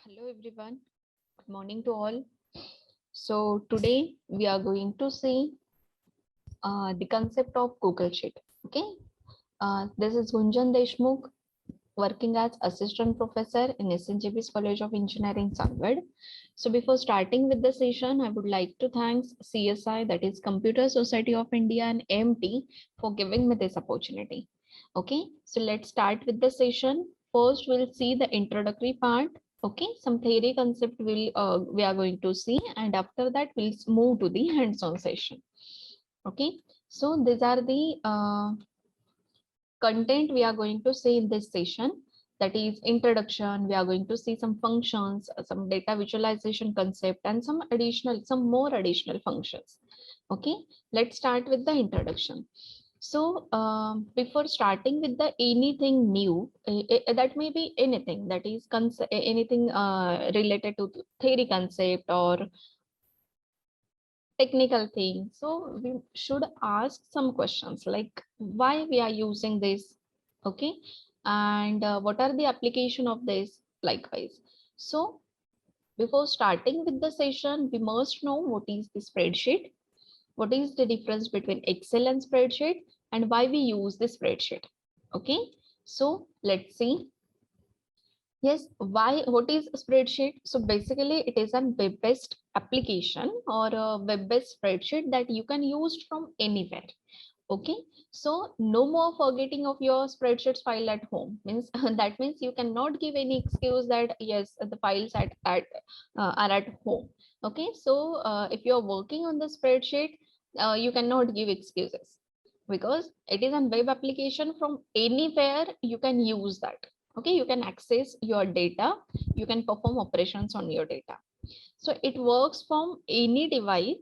Hello everyone, good morning to all. So today we are going to see the concept of Google Sheet. Okay, this is Gunjan Deshmukh working as assistant professor in SNJB's College of Engineering, Sangad. So before starting with the session, I would like to thank CSI, that is Computer Society of India, and MT for giving me this opportunity. Okay, so let's start with the session. First, we'll see the introductory part. Okay, some theory concept we are going to see, and after that we'll move to the hands-on session. Okay, so these are the content we are going to see in this session. That is introduction. We are going to see some functions, some data visualization concept, and some more additional functions. Okay, let's start with the introduction. So before starting with the anything new, that may be anything, that is anything related to theory concept or technical thing. So we should ask some questions like why we are using this, okay, and what are the application of this likewise. So before starting with the session, we must know what is the spreadsheet, what is the difference between Excel and spreadsheet, and why we use the spreadsheet. Okay, so let's see. Yes, why? What is a spreadsheet? So basically, it is a web-based application or a web-based spreadsheet that you can use from anywhere. Okay, so no more forgetting of your spreadsheets file at home. Means that means you cannot give any excuse that yes, the files are at home. Okay, so if you are working on the spreadsheet, you cannot give excuses because it is a web application. From anywhere you can use that. Okay, you can access your data, you can perform operations on your data. So it works from any device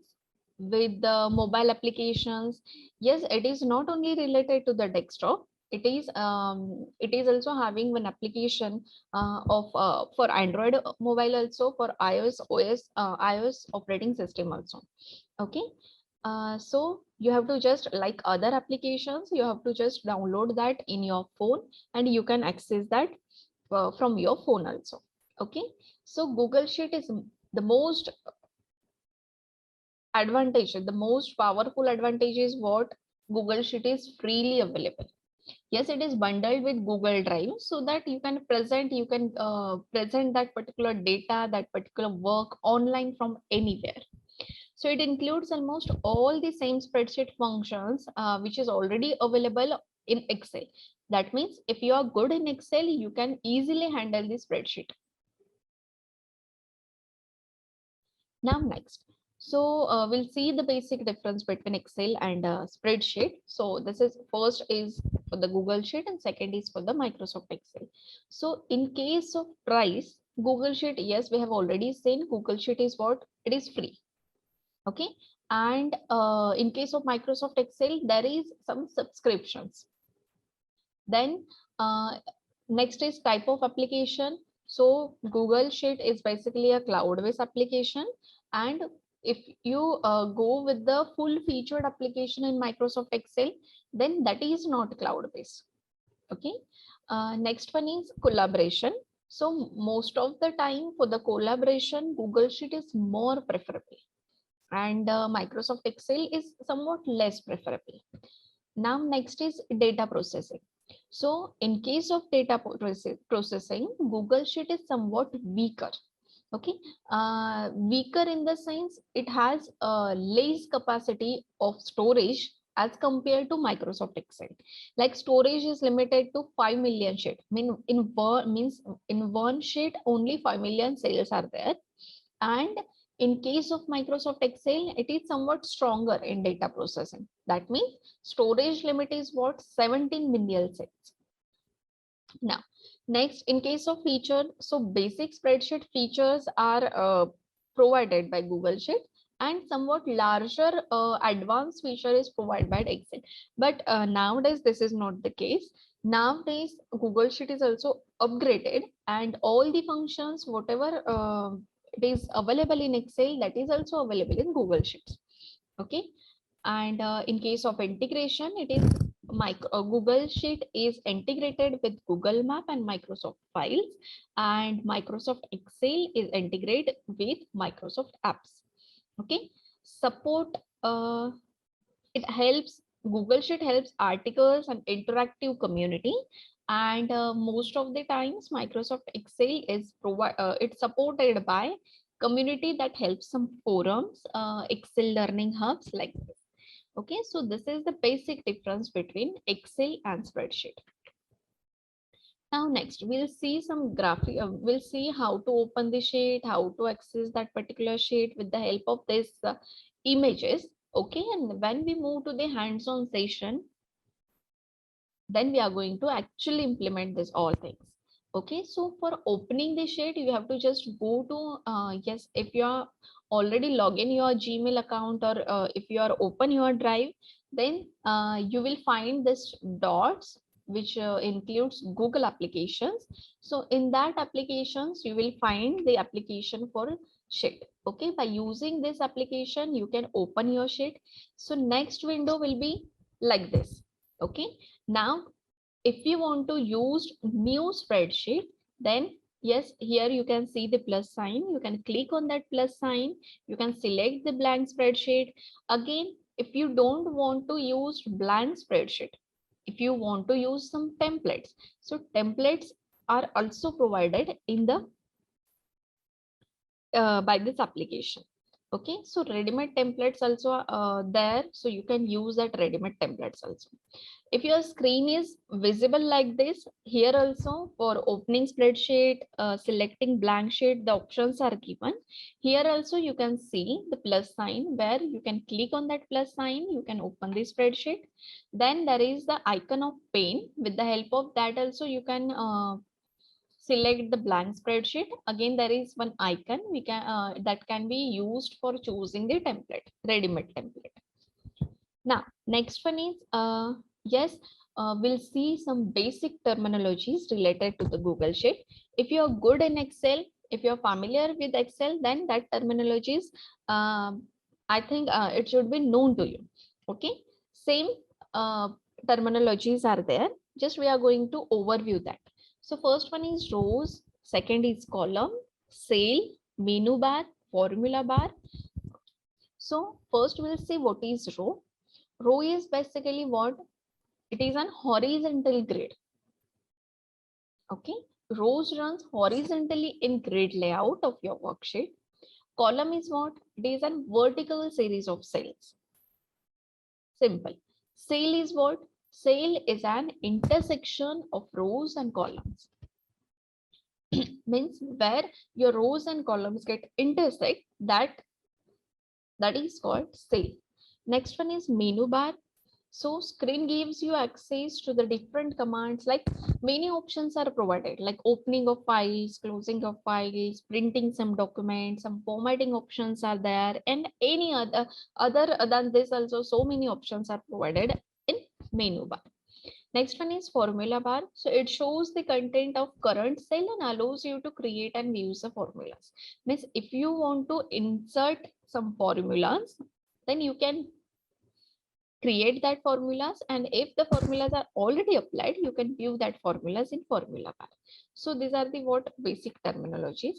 with the mobile applications. Yes, it is not only related to the desktop. It is also having one application of for Android mobile, also for iOS operating system also. Okay, so you have to just like other applications, you have to just download that in your phone and you can access that from your phone also. Okay, so Google Sheet is the most advantage, the most powerful advantage is what Google Sheet is freely available. Yes, it is bundled with Google Drive so that you can present that particular data, that particular work online from anywhere. So it includes almost all the same spreadsheet functions which is already available in Excel. That means if you are good in Excel, you can easily handle the spreadsheet. Now next, so we'll see the basic difference between Excel and spreadsheet. So this is first is for the Google Sheet and second is for the Microsoft Excel. So in case of price, Google Sheet, yes, we have already seen Google Sheet is what? It is free. Okay, and in case of Microsoft Excel, there is some subscriptions. Then next is type of application. So Google Sheet is basically a cloud-based application, and if you go with the full featured application in Microsoft Excel, then that is not cloud-based. Okay, next one is collaboration. So most of the time for the collaboration, Google Sheet is more preferable and Microsoft Excel is somewhat less preferable. Now next is data processing. So in case of data processing, Google Sheet is somewhat weaker. Okay, weaker in the sense it has less capacity of storage as compared to Microsoft Excel. Like storage is limited to 5 million sheet. Means in one sheet only 5 million cells are there, and in case of Microsoft Excel, it is somewhat stronger in data processing. That means storage limit is what? 17 million cells. Now, next, in case of feature, so basic spreadsheet features are provided by Google Sheet, and somewhat larger advanced feature is provided by Excel. But nowadays, this is not the case. Nowadays, Google Sheet is also upgraded, and all the functions, whatever it is available in Excel, that is also available in Google Sheets. Okay, and in case of integration, it is Google Sheet is integrated with Google Map and Microsoft Files, and Microsoft Excel is integrated with Microsoft Apps. Okay, support it helps. Google Sheet helps articles and interactive community, and most of the times Microsoft Excel is it's supported by community that helps some forums, Excel learning hubs like this. Okay, so this is the basic difference between Excel and spreadsheet. Now next we'll see some graphic, we'll see how to open the sheet, how to access that particular sheet with the help of this images. Okay, and when we move to the hands-on session, then we are going to actually implement this all things. Okay, so for opening the sheet, you have to just go to, yes, if you are already log in your Gmail account, or if you are open your Drive, then you will find this dots, which includes Google applications. So in that applications, you will find the application for sheet. Okay, by using this application, you can open your sheet. So next window will be like this. Okay, now if you want to use new spreadsheet, then yes, here you can see the plus sign. You can click on that plus sign. You can select the blank spreadsheet. Again, if you don't want to use blank spreadsheet, if you want to use some templates, so templates are also provided in the by this application. Okay, so ready-made templates also there, so you can use that ready-made templates also. If your screen is visible like this, here also for opening spreadsheet, selecting blank sheet, the options are given. Here also you can see the plus sign, where you can click on that plus sign, you can open the spreadsheet. Then there is the icon of pen. With the help of that also you can select the blank spreadsheet. Again, there is one icon we can that can be used for choosing the template, ready-made template. Now, next one is, yes, we'll see some basic terminologies related to the Google Sheet. If you're good in Excel, if you're familiar with Excel, then that terminologies, I think it should be known to you. Okay, same terminologies are there. Just we are going to overview that. So first one is rows, second is column, cell, menu bar, formula bar. So first we'll see what is row. Row is basically what? It is an horizontal grid. Okay, rows runs horizontally in grid layout of your worksheet. Column is what? It is a vertical series of cells. Simple. Cell is what? Cell is an intersection of rows and columns. Means where your rows and columns get intersect, that is called cell. Next one is menu bar. So screen gives you access to the different commands, like many options are provided, like opening of files, closing of files, printing some documents, some formatting options are there, and any other than this also so many options are provided in menu bar. Next one is formula bar. So it shows the content of current cell and allows you to create and use the formulas. Means if you want to insert some formulas, then you can create that formulas, and if the formulas are already applied, you can view that formulas in formula bar. So these are the what basic terminologies.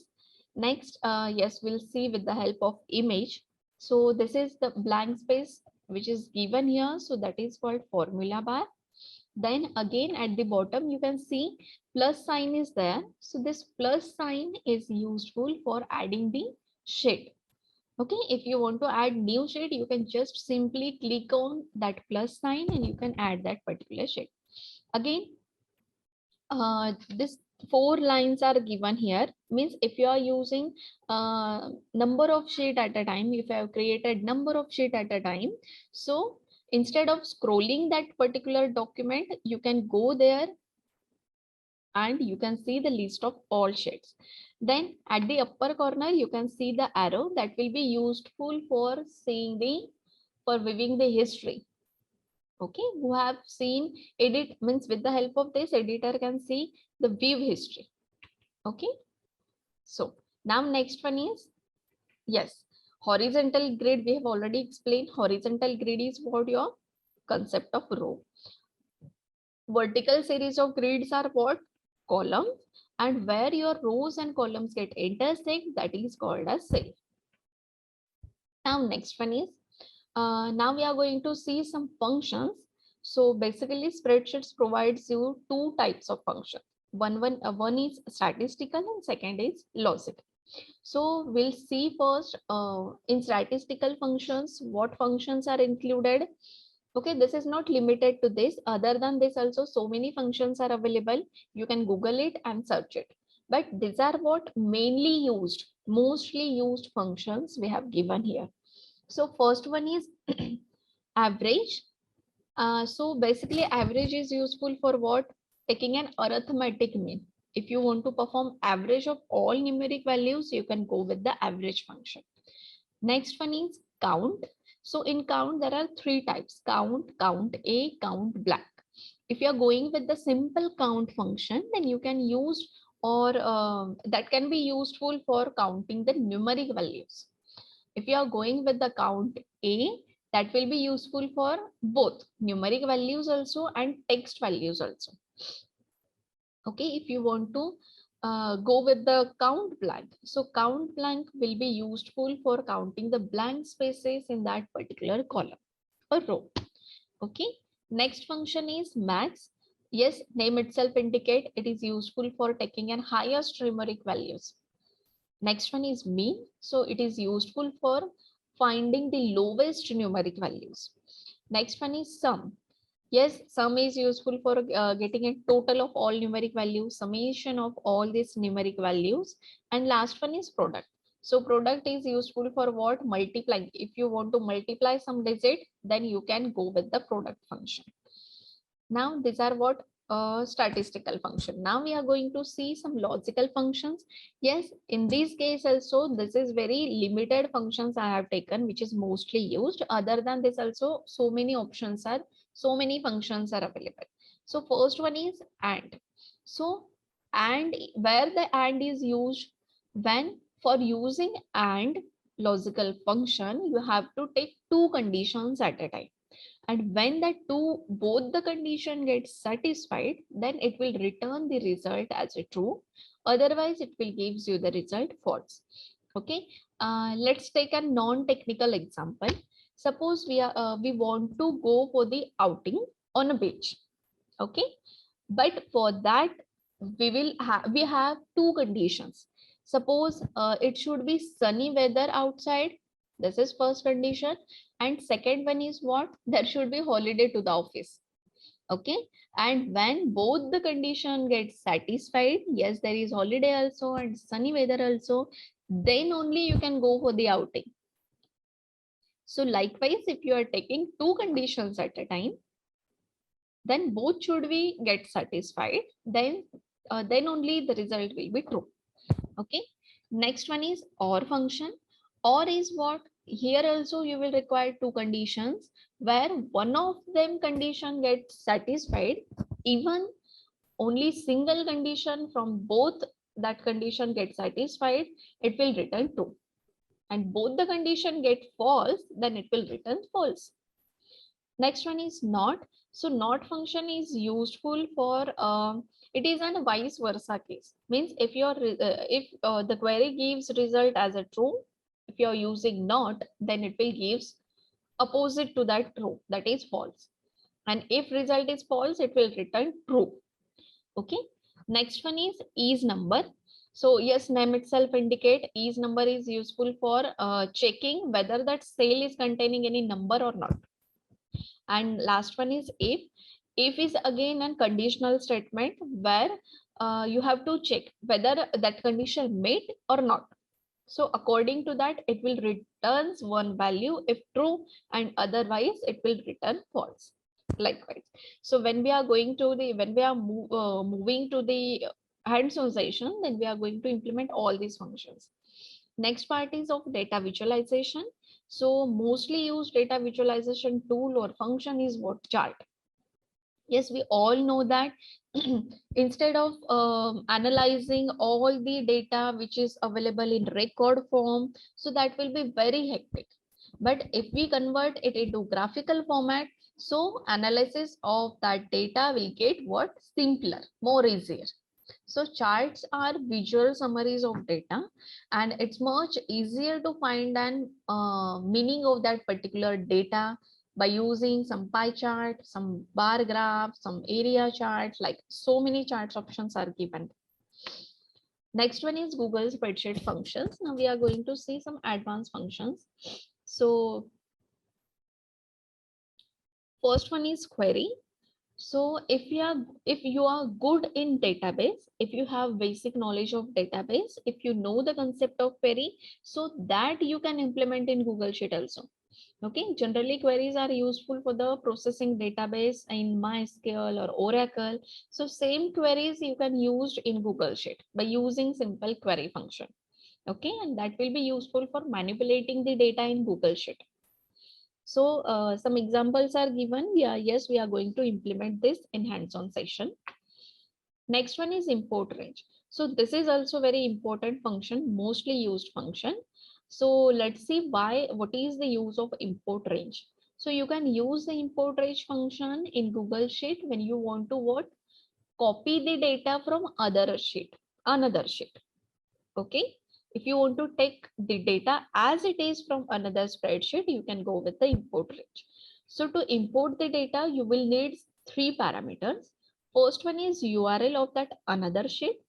Next, yes, we'll see with the help of image. So this is the blank space which is given here, so that is called formula bar. Then again at the bottom you can see plus sign is there, so this plus sign is useful for adding the sheet. Okay, if you want to add new sheet, you can just simply click on that plus sign and you can add that particular sheet. Again, this 4 lines are given here. Means if you are using number of sheet at a time, if you have created number of sheet at a time, so instead of scrolling that particular document, you can go there and you can see the list of all sheets. Then at the upper corner, you can see the arrow that will be useful for seeing for viewing the history. Okay, who have seen edit, means with the help of this editor can see the view history. Okay, so now next one is, yes, horizontal grid. We have already explained horizontal grid is what your concept of row. Vertical series of grids are what? Columns. And where your rows and columns get intersect, that is called as cell. Now next one is, now we are going to see some functions. So basically spreadsheets provides you two types of functions. One is statistical and second is logical. So we'll see first in statistical functions, what functions are included. Okay, this is not limited to this. Other than this also, so many functions are available. You can Google it and search it. But these are what mainly used, mostly used functions we have given here. So first one is average. So basically average is useful for what? Taking an arithmetic mean. If you want to perform average of all numeric values, you can go with the average function. Next one is count. So in count, there are three types: count, count A, count blank. If you are going with the simple count function, then you can use, or that can be useful for counting the numeric values. If you are going with the count A, that will be useful for both numeric values also and text values also. Okay, if you want to go with the count blank, so count blank will be useful for counting the blank spaces in that particular column or row. Okay, next function is max. Yes, name itself indicate it is useful for taking an highest numeric values. Next one is mean. So it is useful for finding the lowest numeric values. Next one is sum. Yes, sum is useful for getting a total of all numeric values, summation of all these numeric values. And last one is product. So product is useful for what? Multiplying. If you want to multiply some digit, then you can go with the product function. Now these are what? Statistical function. Now we are going to see some logical functions. Yes, in this case also, this is very limited functions I have taken, which is mostly used. Other than this also, so many options are, so many functions are available. So first one is AND. So AND, where the AND is used, when for using AND logical function, you have to take two conditions at a time. And when that both the condition gets satisfied, then it will return the result as a true. Otherwise, it will gives you the result false. Okay, let's take a non-technical example. Suppose we want to go for the outing on a beach. Okay, but for that we have two conditions. Suppose it should be sunny weather outside. This is first condition. And second one is what? There should be holiday to the office. Okay, and when both the condition gets satisfied, yes, there is holiday also and sunny weather also, then only you can go for the outing. So likewise, if you are taking two conditions at a time, then both should be get satisfied, then only the result will be true. Okay, next one is OR function. OR is what? Here also you will require two conditions, where one of them condition gets satisfied, even only single condition from both that condition gets satisfied, it will return true. And both the condition get false, then it will return false. Next one is NOT. So NOT function is useful for it is a vice versa case. Means if the query gives result as a true, if you are using NOT, then it will gives opposite to that true, that is false. And if result is false, it will return true. Okay. Next one is number. So yes, name itself indicate is number is useful for checking whether that cell is containing any number or not. And last one is if. If is again a conditional statement where you have to check whether that condition met or not. So according to that, it will returns one value if true, and otherwise it will return false. Likewise. So when we are going to the, when we are moving to the hands-on session, then we are going to implement all these functions. Next part is of data visualization. So mostly used data visualization tool or function is what? Chart. Yes, we all know that instead of analyzing all the data which is available in record form, so that will be very hectic. But if we convert it into graphical format, So analysis of that data will get what? Simpler, more easier. So charts are visual summaries of data, and it's much easier to find an meaning of that particular data by using some pie chart, some bar graph, some area chart, like so many charts options are given. Next one is Google spreadsheet functions. Now we are going to see some advanced functions. So first one is query. So if you are good in database, if you have basic knowledge of database, if you know the concept of query, so that you can implement in Google Sheet also. Okay, generally queries are useful for the processing database in MySQL or Oracle. So same queries you can use in Google Sheet by using simple query function. Okay, and that will be useful for manipulating the data in Google Sheet. So some examples are given. Yes, we are going to implement this in hands-on session. Next one is import range. So this is also very important function, mostly used function. So let's see what is the use of import range. So you can use the import range function in Google Sheet when you want to what? Copy the data from another sheet. Okay. If you want to take the data as it is from another spreadsheet, you can go with the import range. So to import the data, you will need three parameters. First one is URL of that another sheet,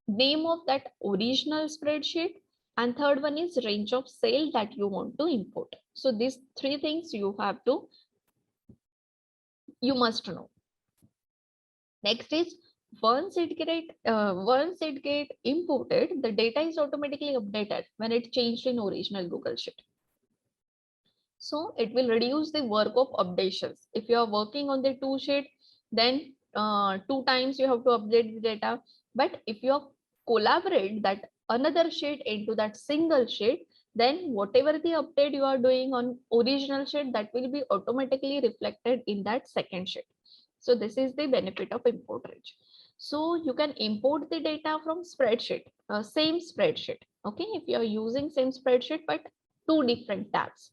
name of that original spreadsheet, and third one is range of cell that you want to import. So these three things you must know. Next is once it get imported, the data is automatically updated when it changed in original Google Sheet. So it will reduce the work of updations. If you are working on the two sheet, then two times you have to update the data. But if you collaborate that another sheet into that single sheet, then whatever the update you are doing on original sheet, that will be automatically reflected in that second sheet. So this is the benefit of import range. So you can import the data from spreadsheet, same spreadsheet. Okay, if you are using same spreadsheet but two different tabs.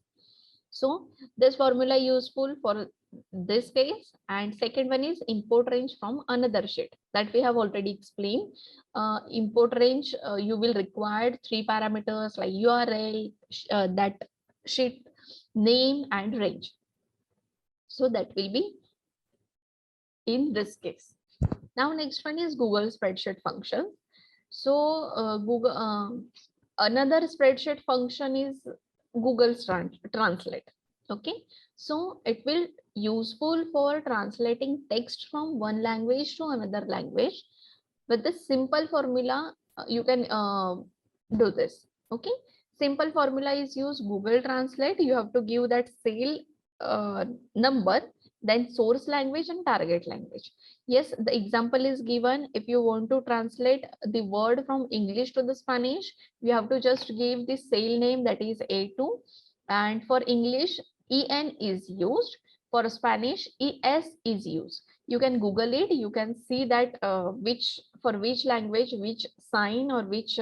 So this formula useful for this case. And second one is import range from another sheet that we have already explained. Import range, you will require three parameters like URL, that sheet name and range. So that will be in this case. Now next one is Google spreadsheet function. So another spreadsheet function is Google Translate. Okay, so it will useful for translating text from one language to another language. With this simple formula, you can do this. Okay, simple formula is use Google Translate. You have to give that cell number, then source language and target language. Yes, the example is given. If you want to translate the word from English to the Spanish, you have to just give the cell name, that is A2, and for English EN is used, for Spanish ES is used. You can Google it, you can see that for which language which sign or which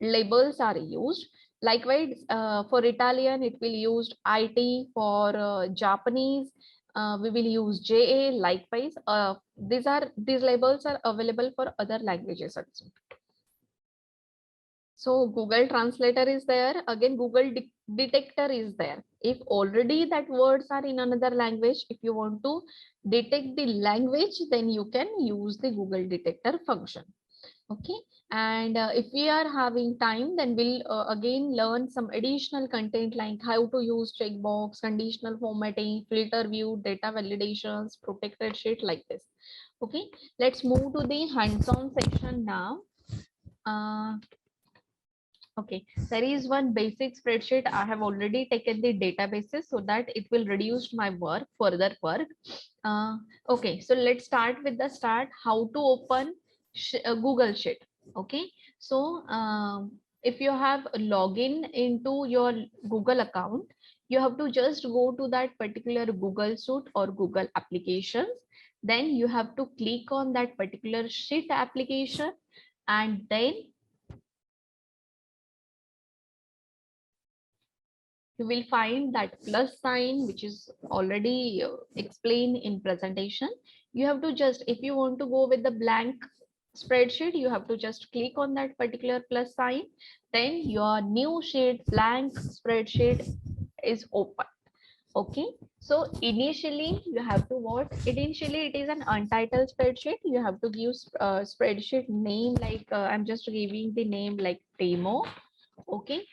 labels are used. Likewise, for Italian, it will use IT. For Japanese, we will use JA. Likewise, these labels are available for other languages also. So Google Translator is there. Again, Google Detector is there. If already that words are in another language, if you want to detect the language, then you can use the Google Detector function. Okay, and if we are having time, then we'll again learn some additional content like how to use checkbox, conditional formatting, filter view, data validations, protected sheet, like this. Okay, let's move to the hands-on section now. Okay, there is one basic spreadsheet. I have already taken the databases so that it will reduce my further work. Okay, so let's start with the start. How to open Google Sheet. Okay, so if you have login into your Google account, you have to just go to that particular Google Suite or Google applications. Then you have to click on that particular sheet application, and then you will find that plus sign, which is already explained in presentation. You have to just, if you want to go with the blank spreadsheet, you have to just click on that particular plus sign. Then your new sheet, blank spreadsheet is open. Okay, so initially you have to what? Initially it is an untitled spreadsheet. You have to give spreadsheet name like I'm just giving the name like demo. Okay,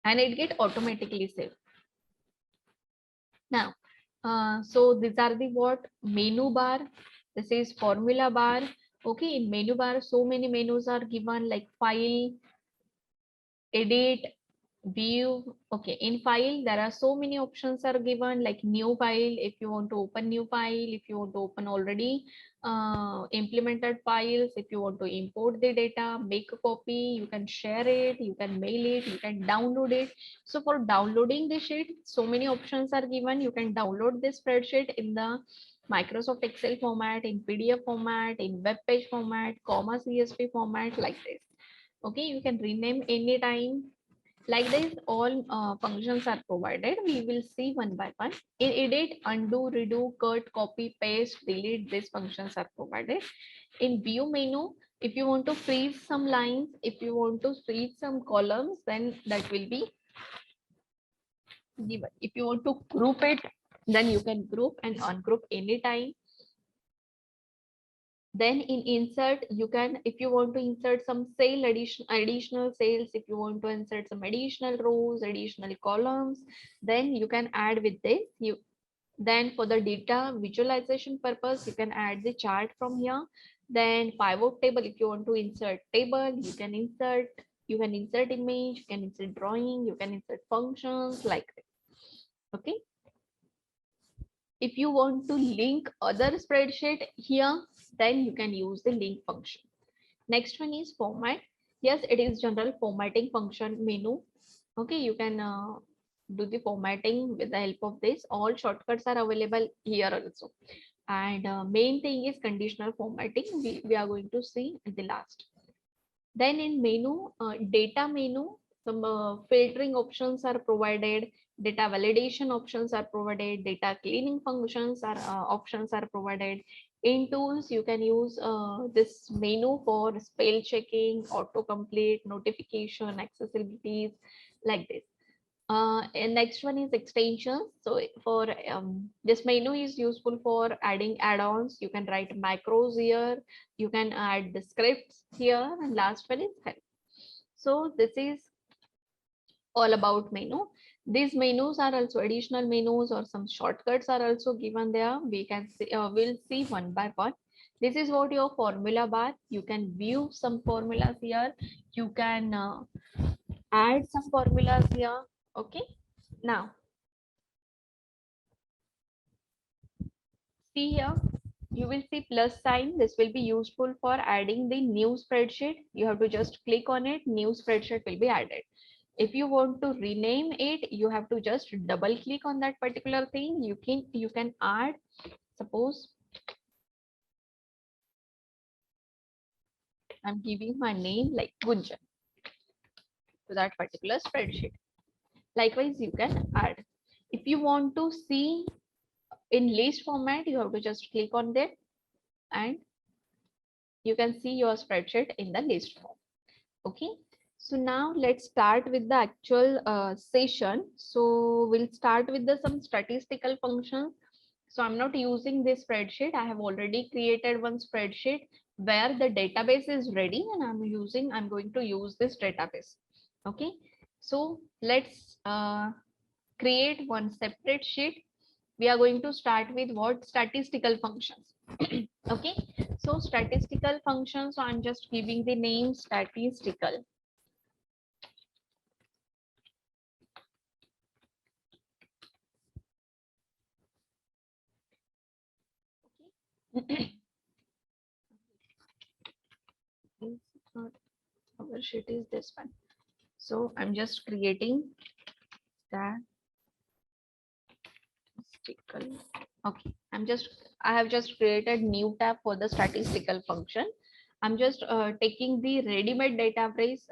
and it get automatically saved. Now, so these are the what? Menu bar. This is formula bar. Okay, in menu bar, so many menus are given like file, edit, view. Okay, in file there are so many options are given like new file if you want to open new file, if you want to open already implemented files, if you want to import the data, make a copy, you can share it, you can mail it, you can download it. So for downloading the sheet, so many options are given. You can download this spreadsheet in the Microsoft Excel format, in PDF format, in web page format, comma CSV format, like this. Okay, you can rename anytime. Like this, all functions are provided. We will see one by one. In edit, undo, redo, cut, copy, paste, delete, these functions are provided. In view menu, if you want to freeze some lines, if you want to freeze some columns, then that will be given. If you want to group it, then you can group and ungroup anytime. Then in insert, you can, if you want to insert some additional sales, if you want to insert some additional rows, additional columns, then you can add with this. Then for the data visualization purpose, you can add the chart from here. Then pivot table, if you want to insert table, you can insert image, you can insert drawing, you can insert functions like this. Okay. If you want to link other spreadsheet here, then you can use the link function. Next one is format. Yes, it is general formatting function menu. Okay, you can do the formatting with the help of this. All shortcuts are available here also. And main thing is conditional formatting. We are going to see at the last. Then in menu, data menu, some filtering options are provided, data validation options are provided, data cleaning functions are options are provided. In tools, you can use this menu for spell checking, autocomplete, notification, accessibilities, like this. And next one is extensions. So for this menu is useful for adding add-ons. You can write macros here. You can add the scripts here. And last one is help. So this is all about menu. These menus are also additional menus or some shortcuts are also given there. We can see, we'll see one by one. This is what your formula bar. You can view some formulas here. You can add some formulas here. Okay. Now, see here, you will see plus sign. This will be useful for adding the new spreadsheet. You have to just click on it. New spreadsheet will be added. If you want to rename it, you have to just double click on that particular thing. You can add, suppose I'm giving my name like Gunjan to that particular spreadsheet. Likewise, you can add. If you want to see in list format, you have to just click on that and you can see your spreadsheet in the list form. Okay, so now let's start with the actual session. So we'll start with the some statistical functions. So I'm not using this spreadsheet. I have already created one spreadsheet where the database is ready and I'm going to use this database. Okay, so let's create one separate sheet. We are going to start with what? Statistical functions. Okay, so statistical functions, so I'm just giving the name statistical. Our sheet is this one. So I'm just creating statistical. Okay, I have just created new tab for the statistical function. I'm just taking the ready-made database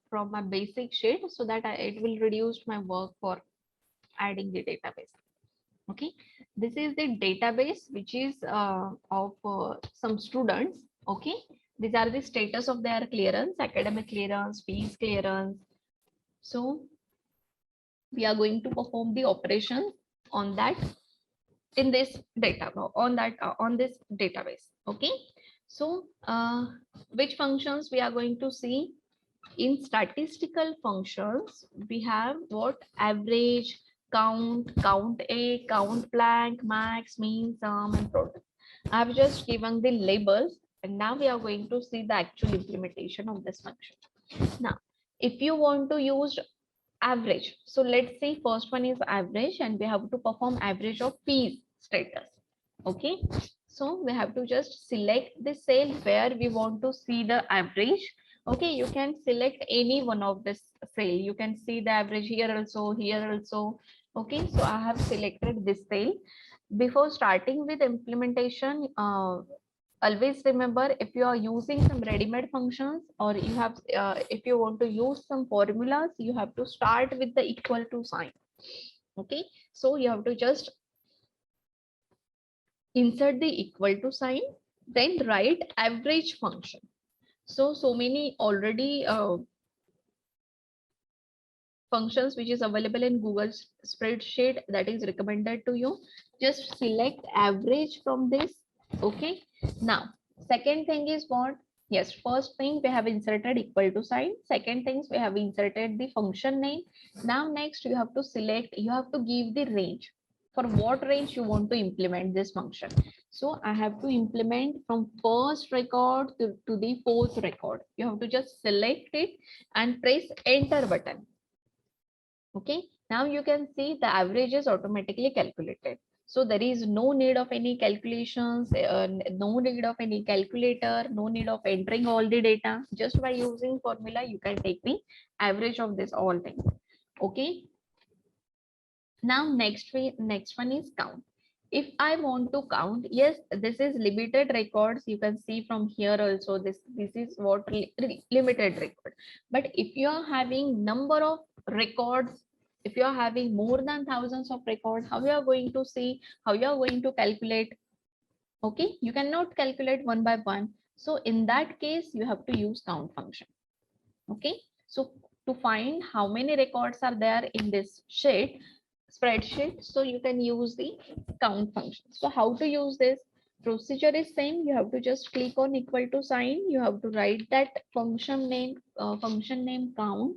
from my basic sheet so that it will reduce my work for adding the database. Okay, this is the database which is of some students. Okay, these are the status of their clearance, academic clearance, fees clearance. So we are going to perform the operation on that in this data on this database. Okay, so which functions we are going to see? In statistical functions, we have what? Average, count, count A, count blank, max, mean, sum, and product. I have just given the labels, and now we are going to see the actual implementation of this function. Now, if you want to use average, so let's say first one is average, and we have to perform average of fees status. Okay, so we have to just select the cell where we want to see the average. Okay, you can select any one of this cell. You can see the average here also, here also. Okay, so I have selected this cell. Before starting with implementation, always remember, if you are using some ready-made functions, or you have if you want to use some formulas, you have to start with the equal to sign. Okay, so you have to just insert the equal to sign, then write average function. So many already functions which is available in Google spreadsheet that is recommended to you. Just select average from this. Okay, now second thing is what? Yes, first thing we have inserted equal to sign. Second things we have inserted the function name. Now next you have to select, you have to give the range, for what range you want to implement this function. So I have to implement from first record to the fourth record. You have to just select it and press enter button. Okay, now you can see the average is automatically calculated. So there is no need of any calculations, no need of any calculator, no need of entering all the data. Just by using formula, you can take the average of this all things. Okay. Now next one is count. If I want to count, yes, this is limited records. You can see from here also, this is what limited record. But if you are having number of records, if you are having more than thousands of records, how you are going to see, how you are going to calculate? Okay, you cannot calculate one by one. So in that case, you have to use count function. Okay, so to find how many records are there in this spreadsheet, so you can use the count function. So how to use this? Procedure is same. You have to just click on equal to sign. You have to write that function name count.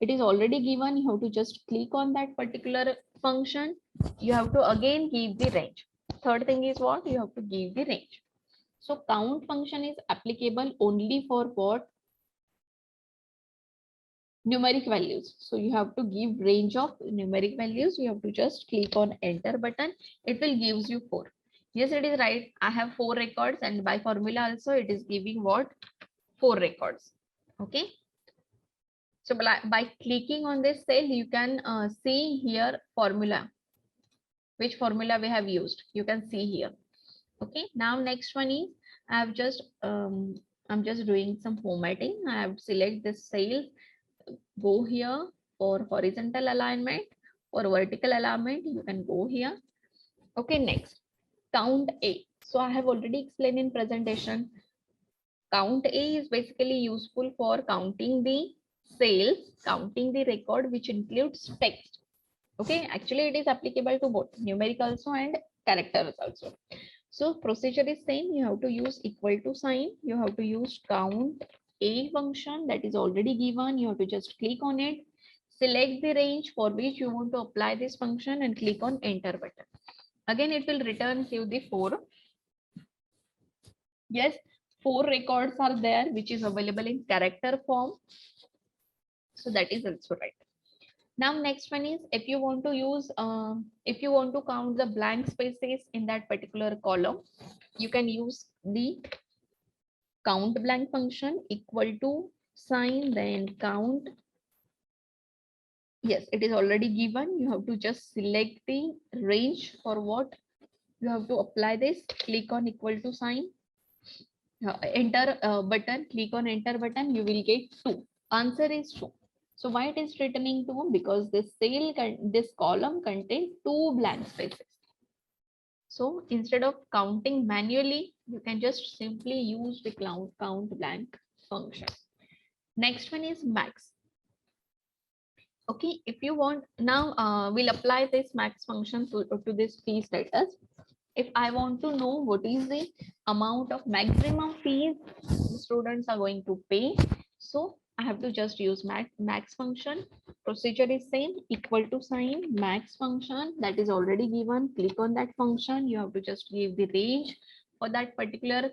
It is already given. You have to just click on that particular function. You have to again give the range. Third thing is what? You have to give the range. So count function is applicable only for what? Numeric values. So you have to give range of numeric values. You have to just click on enter button. It will gives you 4. Yes, it is right. I have 4 records, and by formula also it is giving what? 4 records. Okay. So by clicking on this cell, you can see here formula, which formula we have used. You can see here. Okay. Now next one is I'm just doing some formatting. I have select this cell. Go here for horizontal alignment or vertical alignment. You can go here. Okay, next count A. So I have already explained in presentation. Count A is basically useful for counting the sales, counting the record, which includes text. Okay, actually it is applicable to both numeric also and characters also. So procedure is same. You have to use equal to sign. You have to use count A function that is already given. You have to just click on it, select the range for which you want to apply this function, and click on enter button. Again, it will return you the 4. Yes, 4 records are there, which is available in character form. So that is also right. Now next one is, if you want to use if you want to count the blank spaces in that particular column, you can use the count blank function equal to sign, then count. Yes, it is already given. You have to just select the range for what you have to apply this. Click on equal to sign, enter button, click on enter button. You will get 2. Answer is 2. So why it is returning 2? Because this column contains 2 blank spaces. So instead of counting manually, you can just simply use the count blank function. Next one is max. Okay, if you want now, we'll apply this max function to this fee status. If I want to know what is the amount of maximum fees the students are going to pay, so I have to just use max function. Procedure is same, equal to sign, max function that is already given. Click on that function. You have to just give the range for that particular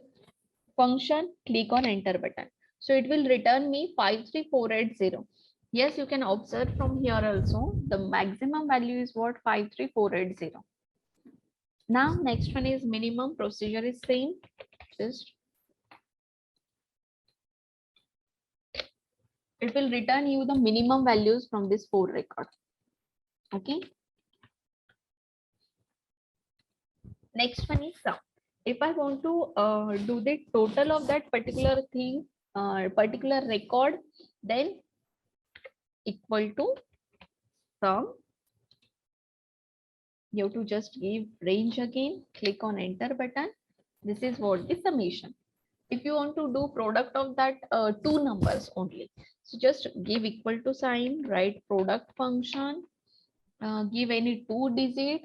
function. Click on enter button. So it will return me 53480. Yes, you can observe from here also the maximum value is what? 53480. Now next one is minimum. Procedure is same. Just it will return you the minimum values from this 4 record. Okay. Next one is sum. If I want to do the total of that particular thing, particular record, then equal to sum. You have to just give range again. Click on enter button. This is what the summation. If you want to do product of that 2 numbers only, so just give equal to sign, write product function, give any 2 digit.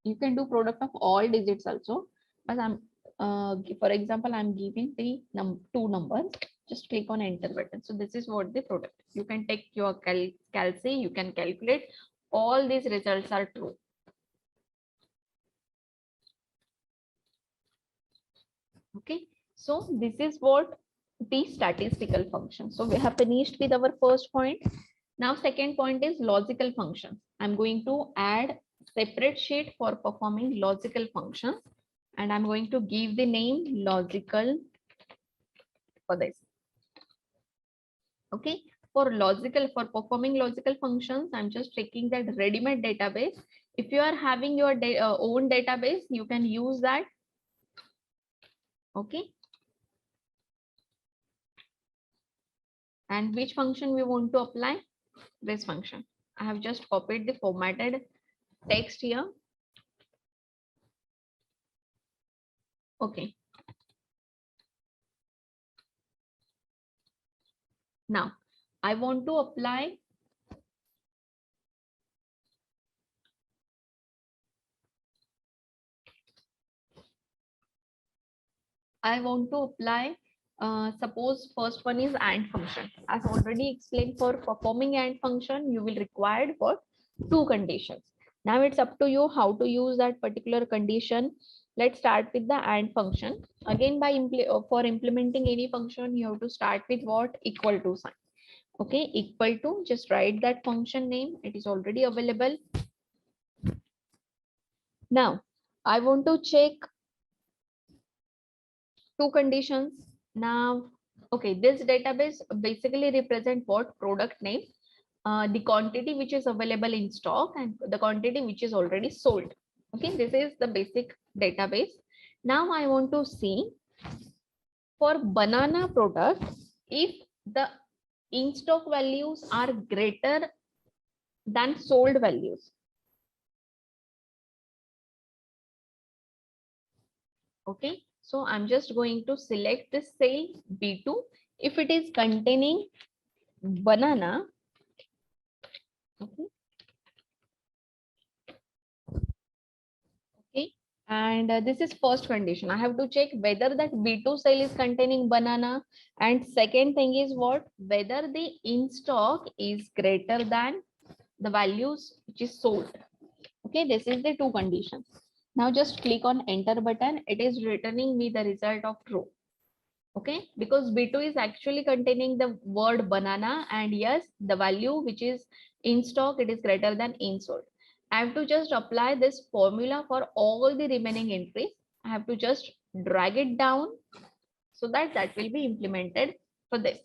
You can do product of all digits also, but I'm for example I'm giving the 2 numbers. Just click on enter button. So this is what the product. You can take your calc, you can calculate. All these results are true. Okay, so this is what the statistical function. So we have finished with our first point. Now second point is logical functions. I'm going to add separate sheet for performing logical functions, and I'm going to give the name logical for this. Okay, for performing logical functions, I'm just taking that ready-made database. If you are having your own database, you can use that. Okay. And which function we want to apply? This function. I have just copied the formatted text here. Okay. Now I want to apply suppose first one is AND function. As already explained, for performing AND function, you will require for 2 conditions. Now it's up to you how to use that particular condition. Let's start with the AND function. Again, for implementing any function, you have to start with what? Equal to sign. Okay, equal to, just write that function name. It is already available. Now, I want to check 2 conditions. Now, okay, this database basically represent what? Product name, the quantity which is available in stock, and the quantity which is already sold. Okay, this is the basic database. Now I want to see for banana product, if the in stock values are greater than sold values. Okay, so I'm just going to select the cell B2. If it is containing banana, okay, and this is first condition. I have to check whether that B2 cell is containing banana, and second thing is what? Whether the in stock is greater than the values which is sold. Okay, this is the 2 conditions. Now just click on enter button. It is returning me the result of true. Okay, because B2 is actually containing the word banana, and yes, the value which is in stock, it is greater than in sold. I have to just apply this formula for all the remaining entries. I have to just drag it down so that that will be implemented for this.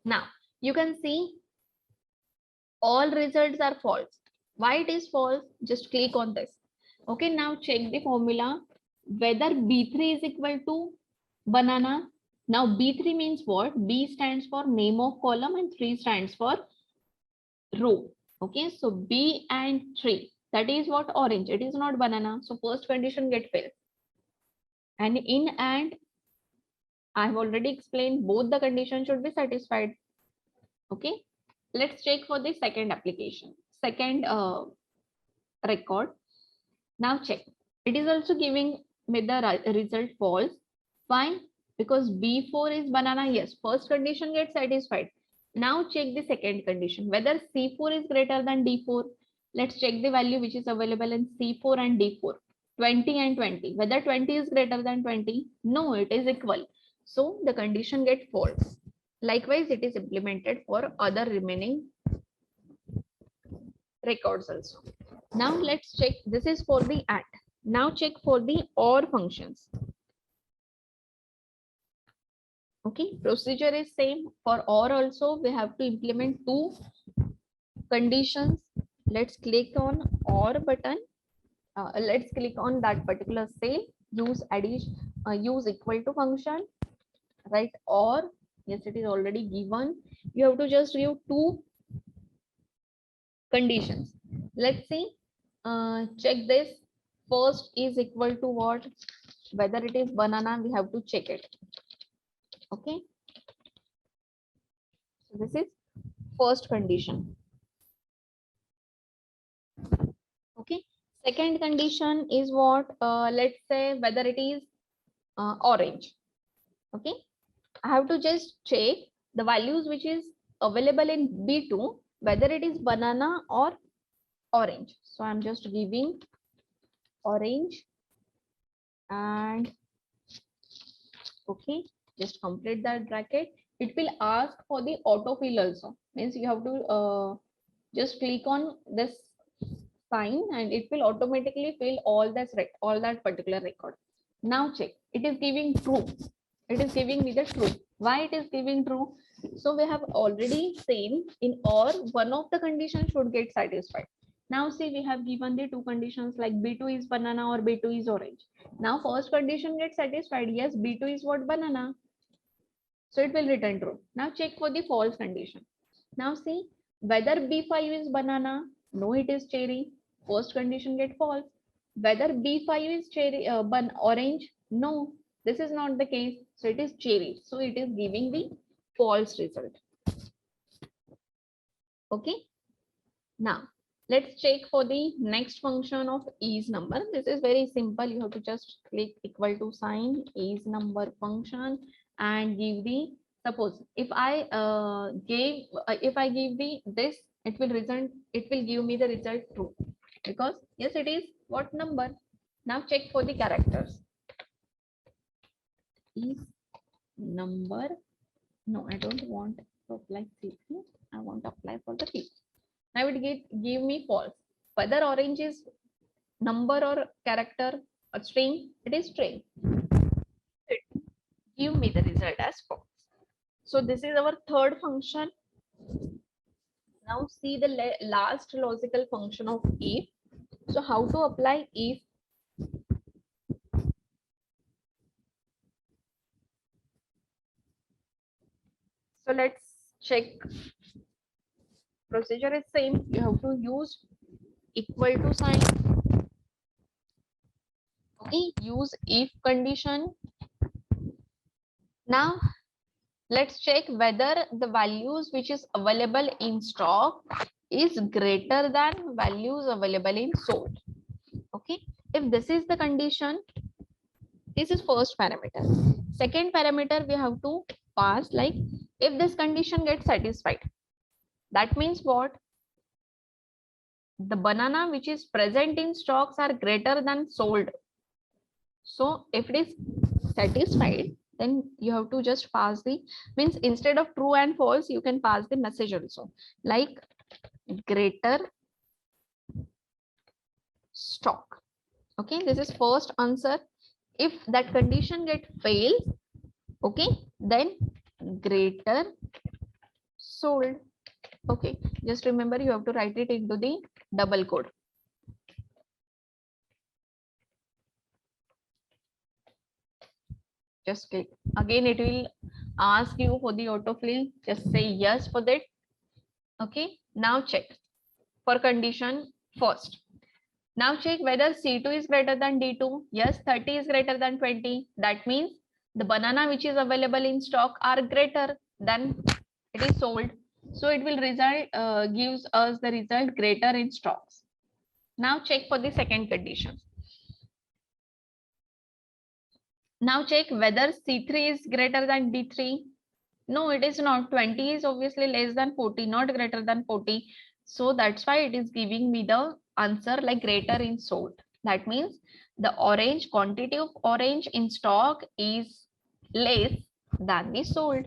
Now you can see all results are false. Why it is false? Just click on this. Okay, now check the formula whether B3 is equal to banana. Now B3 means what? B stands for name of column and 3 stands for row. Okay, so B and 3, that is what? Orange. It is not banana. So first condition get failed. And in and I have already explained both the conditions should be satisfied. Okay, let's check for the second application, second record. Now check. It is also giving me the result false. Fine, because B4 is banana. Yes, first condition gets satisfied. Now check the second condition, whether C4 is greater than D4. Let's check the value which is available in C4 and D4. 20 and 20. Whether 20 is greater than 20? No, it is equal. So the condition gets false. Likewise, it is implemented for other remaining records also. Now let's check. This is for the AND. Now check for the OR functions. Okay, procedure is same for OR also. We have to implement two conditions. Let's click on OR button. Let's click on that particular cell. Use addition. Use equal to function. Right? OR. Yes, it is already given. You have to just give two conditions. Let's see. Check this. First is equal to what? Whether it is banana, we have to check it. Okay. So this is first condition. Okay. Second condition is what? Let's say whether it is orange. Okay. I have to just check the values which is available in B2, whether it is banana or orange. So I'm just giving orange and okay, just complete that bracket. It will ask for the autofill also. Means you have to just click on this sign and it will automatically fill all that particular record. Now check. It is giving true. It is giving me the true. Why it is giving true? So we have already seen in OR one of the conditions should get satisfied. Now see, we have given the two conditions like B2 is banana or B2 is orange. Now first condition gets satisfied. Yes, B2 is what? Banana. So it will return true. Now check for the false condition. Now see whether B5 is banana. No, it is cherry. First condition get false. Whether B5 is cherry, orange. No, this is not the case. So it is cherry. So it is giving the false result. Okay. Now let's check for the next function of is number. This is very simple. You have to just click equal to sign is number function and give the, suppose if I give the this, it will give me the result true, because yes, it is what? Number. Now check for the characters. Is number. No, I don't want to apply C3. I want to apply for the P. Now it give me false. Whether orange is number or character or string, it is string. It give me the result as false. So this is our third function. Now see the last logical function of if. So how to apply if? So let's check. Procedure is same. You have to use equal to sign. Okay, use if condition. Now let's check whether the values which is available in stock is greater than values available in sold. Okay, if this is the condition, this is first parameter. Second parameter we have to pass, like if this condition gets satisfied, that means what? The banana which is present in stocks are greater than sold. So if it is satisfied, then you have to just pass the, means instead of true and false, you can pass the message also, like greater stock. Okay, this is first answer. If that condition get failed, okay, then greater sold. Okay, just remember you have to write it into the double code. Just click. Again, it will ask you for the autofill. Just say yes for that. Okay, now check for condition first. Now check whether C2 is greater than D2. Yes, 30 is greater than 20. That means the banana which is available in stock are greater than it is sold. So it will result gives us the result greater in stocks. Now check for the second condition. Now check whether C3 is greater than D3. No, it is not. 20 is obviously less than 40, not greater than 40. So that's why it is giving me the answer like greater in sold. That means the orange quantity of orange in stock is less than the sold.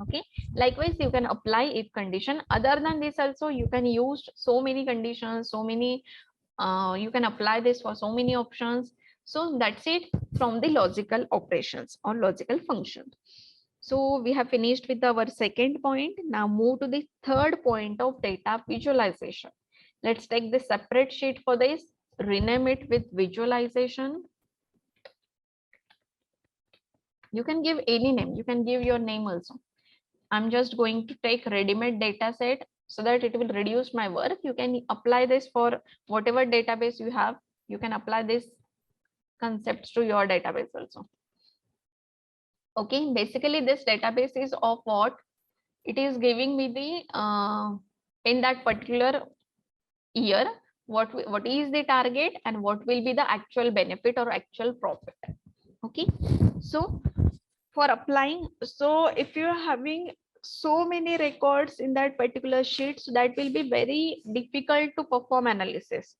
Okay, likewise you can apply if condition. Other than this also you can use so many conditions, so many you can apply this for so many options. So that's it from the logical operations or logical functions. So we have finished with our second point. Now move to the third point of data visualization. Let's take the separate sheet for this, rename it with visualization. You can give any name, you can give your name also. I'm just going to take ready-made data set so that it will reduce my work. You can apply this for whatever database you have. You can apply this concepts to your database also. Okay, basically this database is of what? It is giving me the in that particular year what is the target and what will be the actual benefit or actual profit. Okay, so for applying, so if you're having so many records in that particular sheet, so that will be very difficult to perform analysis.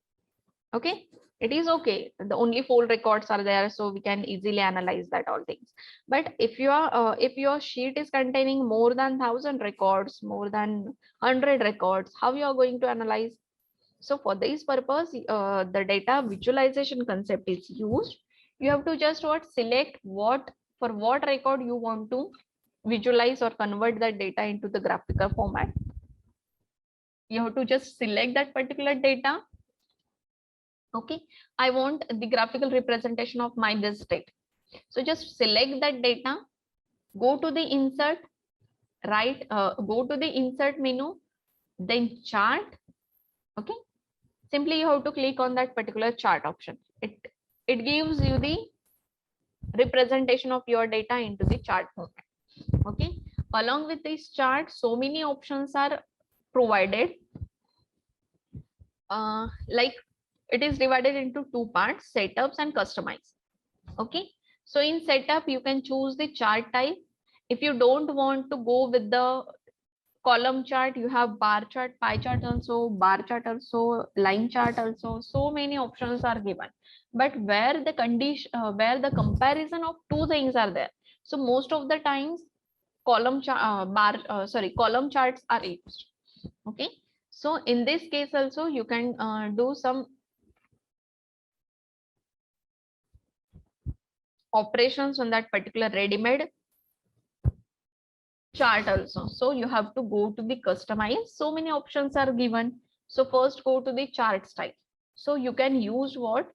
Okay, it is okay, the only 4 records are there, so we can easily analyze that all things. But if your sheet is containing more than 1,000 records, more than 100 records, how you are going to analyze? So for this purpose, the data visualization concept is used. You have to just select what for what record you want to visualize or convert that data into the graphical format. You have to just select that particular data. Okay, I want the graphical representation of my this state. So just select that data, go to the insert, go to the insert menu, then chart. Okay, simply you have to click on that particular chart option. It gives you the representation of your data into the chart format. Okay, along with this chart, so many options are provided. Like it is divided into 2 parts, setups and customize. Okay, so in setup you can choose the chart type. If you don't want to go with the column chart, you have bar chart, pie chart also, bar chart also, line chart also. So many options are given, but where the condition where the comparison of 2 things are there, so most of the times column column charts are used. Okay, so in this case also you can do some operations on that particular ready-made chart also. So you have to go to the customize. So many options are given. So first go to the chart style. So you can use what?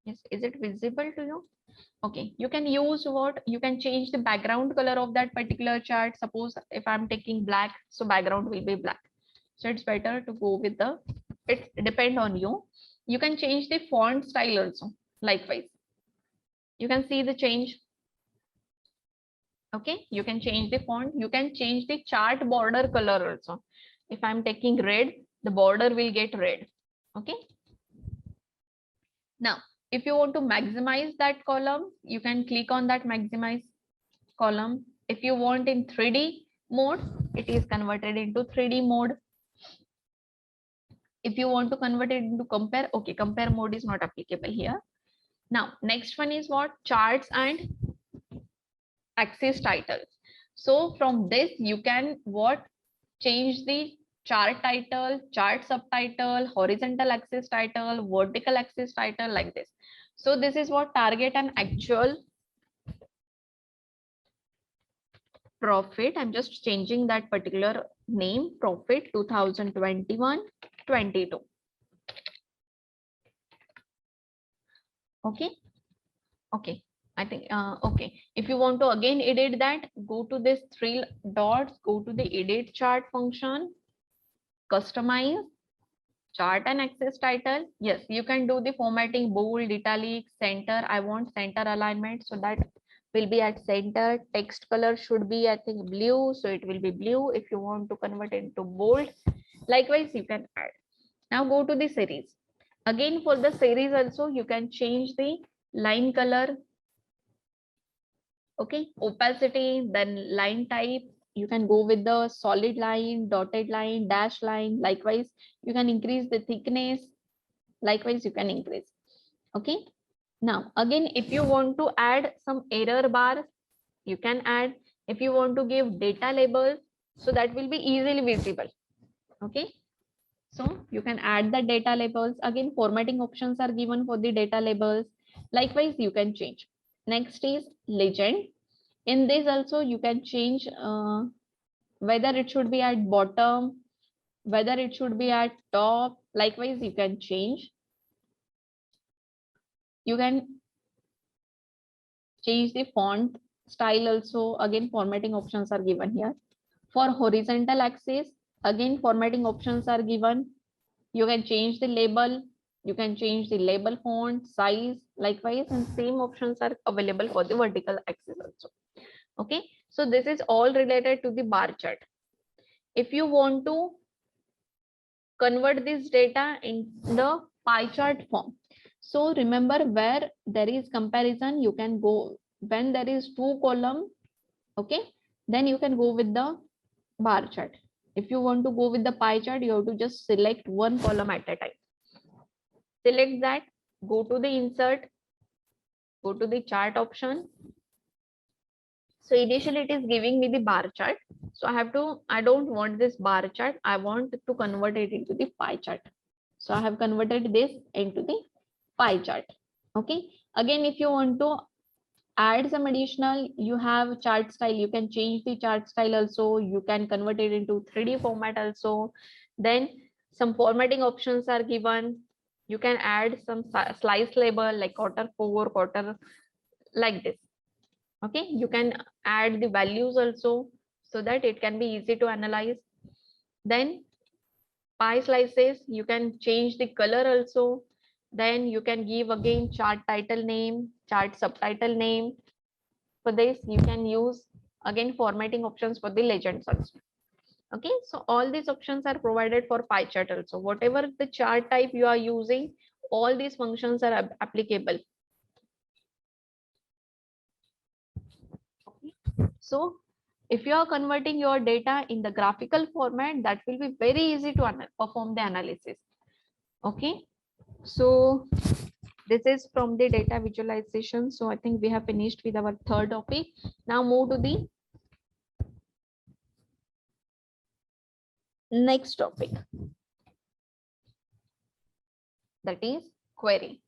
Yes, is it visible to you? Okay, you can use what? You can change the background color of that particular chart. Suppose if I'm taking black, so background will be black. So it's better to go with the, it depend on you. You can change the font style also. Likewise, you can see the change. Okay, you can change the font, you can change the chart border color also. If I'm taking red, the border will get red. Okay, now if you want to maximize that column, you can click on that maximize column. If you want in 3D mode, it is converted into 3D mode. If you want to convert it into compare, okay, compare mode is not applicable here. Now next one is what? Charts and axis titles. So from this you can what? Change the chart title, chart subtitle, horizontal axis title, vertical axis title, like this. So this is what target and actual profit. I'm just changing that particular name, profit 2021-22. Okay, okay, I think, okay. If you want to again edit that, go to this three dots, go to the edit chart function, customize chart and axis title. Yes, you can do the formatting, bold, italic, center. I want center alignment, so that will be at center. Text color should be, I think, blue, so it will be blue. If you want to convert it into bold, likewise you can add. Now go to the series. Again, for the series also, you can change the line color, okay, opacity, then line type. You can go with the solid line, dotted line, dash line. Likewise, you can increase the thickness. Likewise, you can increase. Okay. Now, again, if you want to add some error bar, you can add. If you want to give data label, so that will be easily visible. Okay. So you can add the data labels. Again, formatting options are given for the data labels. Likewise, you can change. Next is legend. In this also, you can change whether it should be at bottom, whether it should be at top. Likewise, you can change. You can change the font style also. Again, formatting options are given here. For horizontal axis, again, formatting options are given. You can change the label. You can change the label font size. Likewise, and same options are available for the vertical axis also. Okay, so this is all related to the bar chart. If you want to convert this data in the pie chart form, so remember, where there is comparison, you can go, when there is two column, okay, then you can go with the bar chart. If you want to go with the pie chart, you have to just select one column at a time. Select that, go to the insert, go to the chart option. So initially it is giving me the bar chart. So I don't want this bar chart. I want to convert it into the pie chart. So I have converted this into the pie chart. Okay. Again, if you want to add some additional, you have chart style. You can change the chart style also. You can convert it into 3D format also. Then some formatting options are given. You can add some slice label like quarter 4, quarter, like this. Okay, you can add the values also, so that it can be easy to analyze. Then pie slices, you can change the color also. Then you can give again chart title name, chart subtitle name. For this, you can use again formatting options for the legends also. Okay, so all these options are provided for pie chart also. Whatever the chart type you are using, all these functions are applicable. Okay. So if you are converting your data in the graphical format, that will be very easy to perform the analysis. Okay, so this is from the data visualization. So I think we have finished with our third topic. Now move to the next topic, that is query.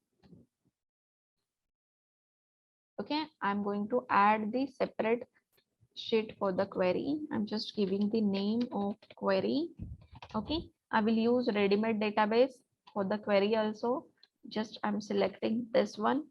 Okay, I'm going to add the separate sheet for the query. I'm just giving the name of query. Okay, I will use ready-made database for the query also. Just I'm selecting this one.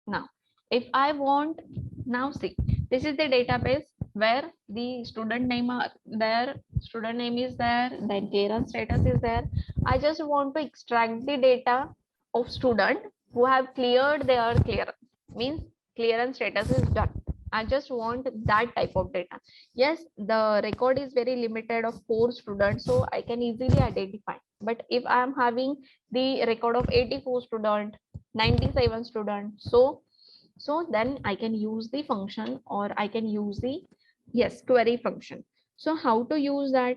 Now, if I want, now see, this is the database where the student name are there, student name is there, then clearance status is there. I just want to extract the data of student who have cleared their clearance, means clearance status is done. I just want that type of data. Yes, the record is very limited of 4 students, so I can easily identify. But if I am having the record of 84 students, 97 students, so then I can use the function, or I can use the, yes, query function. So how to use that?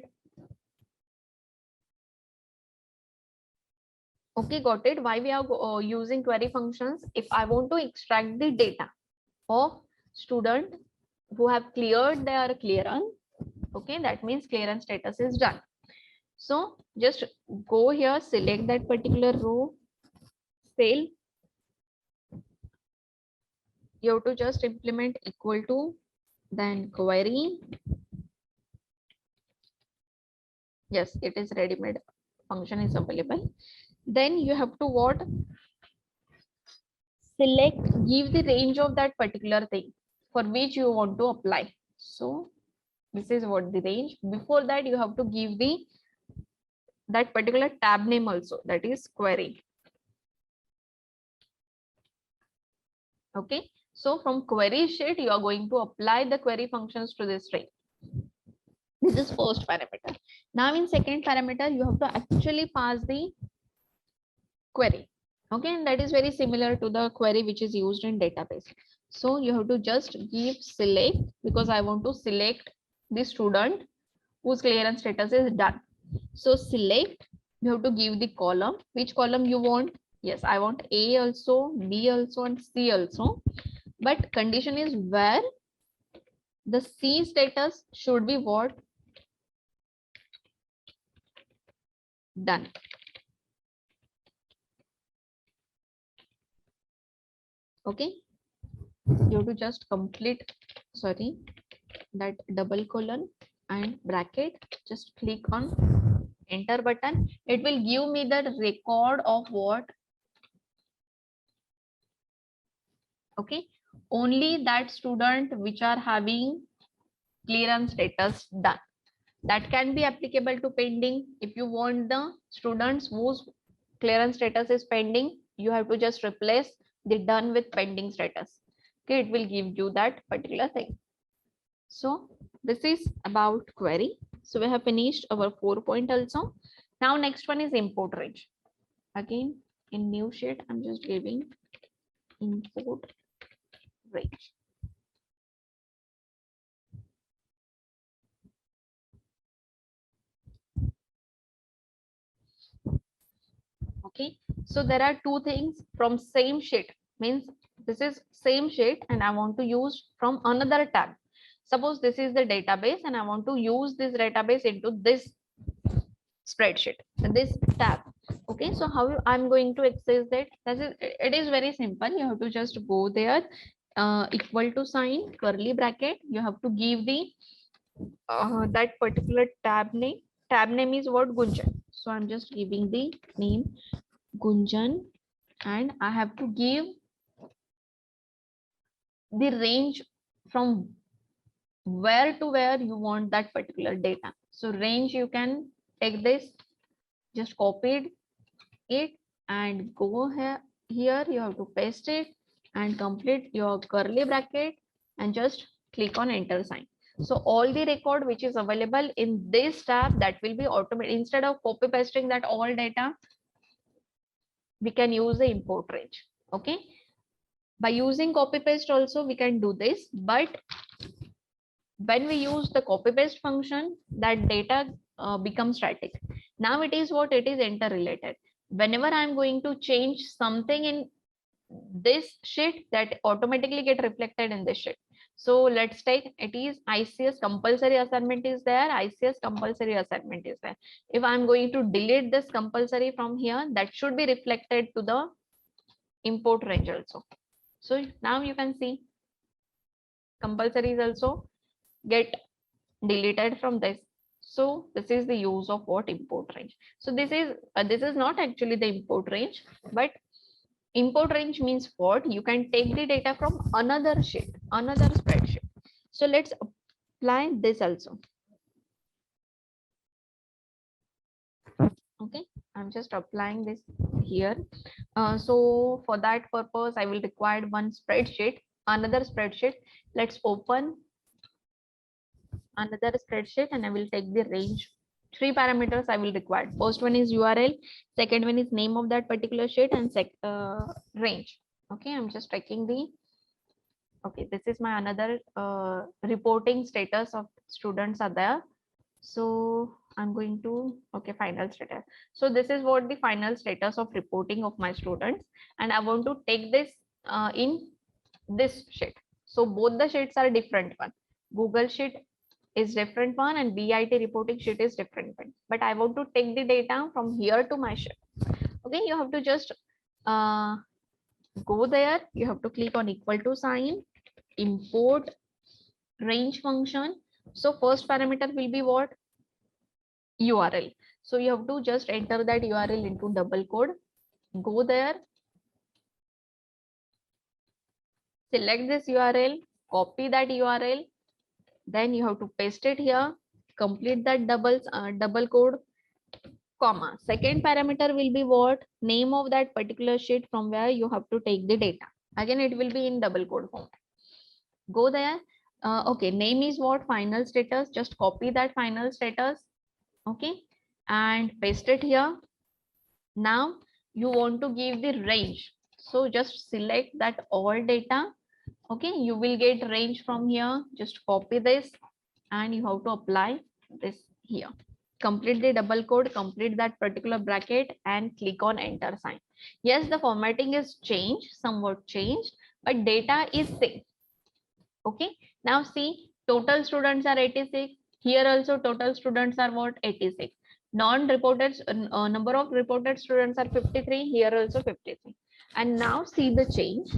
Okay, got it. Why we are using query functions? If I want to extract the data of student who have cleared their clearance, okay, that means clearance status is done. So just go here, select that particular row, cell. You have to just implement equal to, then query. Yes, it is ready-made function is available. Then you have to what? select, give the range of that particular thing for which you want to apply. So this is what the range. Before that, you have to give the that particular tab name also, that is query. Okay, so from query sheet, you are going to apply the query functions to this string. This is first parameter. Now in second parameter, you have to actually pass the query. Okay, and that is very similar to the query which is used in database. So you have to just give select, because I want to select the student whose clearance status is done. So select, you have to give the column, which column you want. Yes, I want A also, B also, and C also. But condition is where the C status should be what? Done. Okay, you have to just complete, sorry, that double colon and bracket. Just click on enter button. It will give me the record of what? Okay, only that student which are having clearance status done. That can be applicable to pending. If you want the students whose clearance status is pending, you have to just replace the done with pending status. Okay, it will give you that particular thing. So this is about query. So we have finished our 4 point also. Now next one is import range. Again, in new sheet, I'm just giving import range. Okay, so there are two things from same sheet, means this is same sheet and I want to use from another tab. Suppose this is the database and I want to use this database into this spreadsheet, this tab. Okay, so how I'm going to access that? It is very simple. You have to just go there, equal to sign, curly bracket. You have to give the that particular tab name. Tab name is what? Gunjan. So I'm just giving the name Gunjan, and I have to give the range from where to where you want that particular data. So range, you can take this, just copied it and go here you have to paste it and complete your curly bracket and just click on enter sign. So all the record which is available in this tab, that will be automated. Instead of copy pasting that all data, we can use the import range. Okay, by using copy paste also we can do this, but when we use the copy paste function, that data becomes static. Now it is what? It is interrelated. Whenever I'm going to change something in this sheet, that automatically get reflected in this sheet. So let's take, it is ICS compulsory assignment is there, ICS compulsory assignment is there. If I'm going to delete this compulsory from here, that should be reflected to the import range also. So now you can see compulsory is also get deleted from this. So this is the use of what? Import range. So this is not actually the import range, but import range means what? You can take the data from another sheet, another spreadsheet. So let's apply this also. Okay, I'm just applying this here. So for that purpose, I will require one spreadsheet, another spreadsheet. Let's open another spreadsheet and I will take the range. 3 parameters I will require. First one is URL, second one is name of that particular sheet, and range. Okay, I'm just taking the, okay, this is my another reporting status of students are there. So I'm going to, okay, final status. So this is what the final status of reporting of my students, and I want to take this in this sheet. So both the sheets are different one. Google sheet is different one and BIT reporting sheet is different one. But I want to take the data from here to my sheet. Okay, you have to just go there. You have to click on equal to sign, import range function. So first parameter will be what? URL. So you have to just enter that URL into double code. Go there. select this URL, copy that URL, then you have to paste it here, complete that double code, comma. Second parameter will be what? Name of that particular sheet from where you have to take the data. Again, it will be in double quote format. Go there. Okay, name is what? Final status. Just copy that final status. Okay, and paste it here. Now you want to give the range. So just select that all data. Okay, you will get range from here. Just copy this and you have to apply this here. Complete the double code, complete that particular bracket and click on enter sign. Yes, the formatting is changed, somewhat changed, but data is same. Okay, now see, total students are 86. Here also total students are what? 86. Non-reported number of reported students are 53. Here also 53. And now see the change.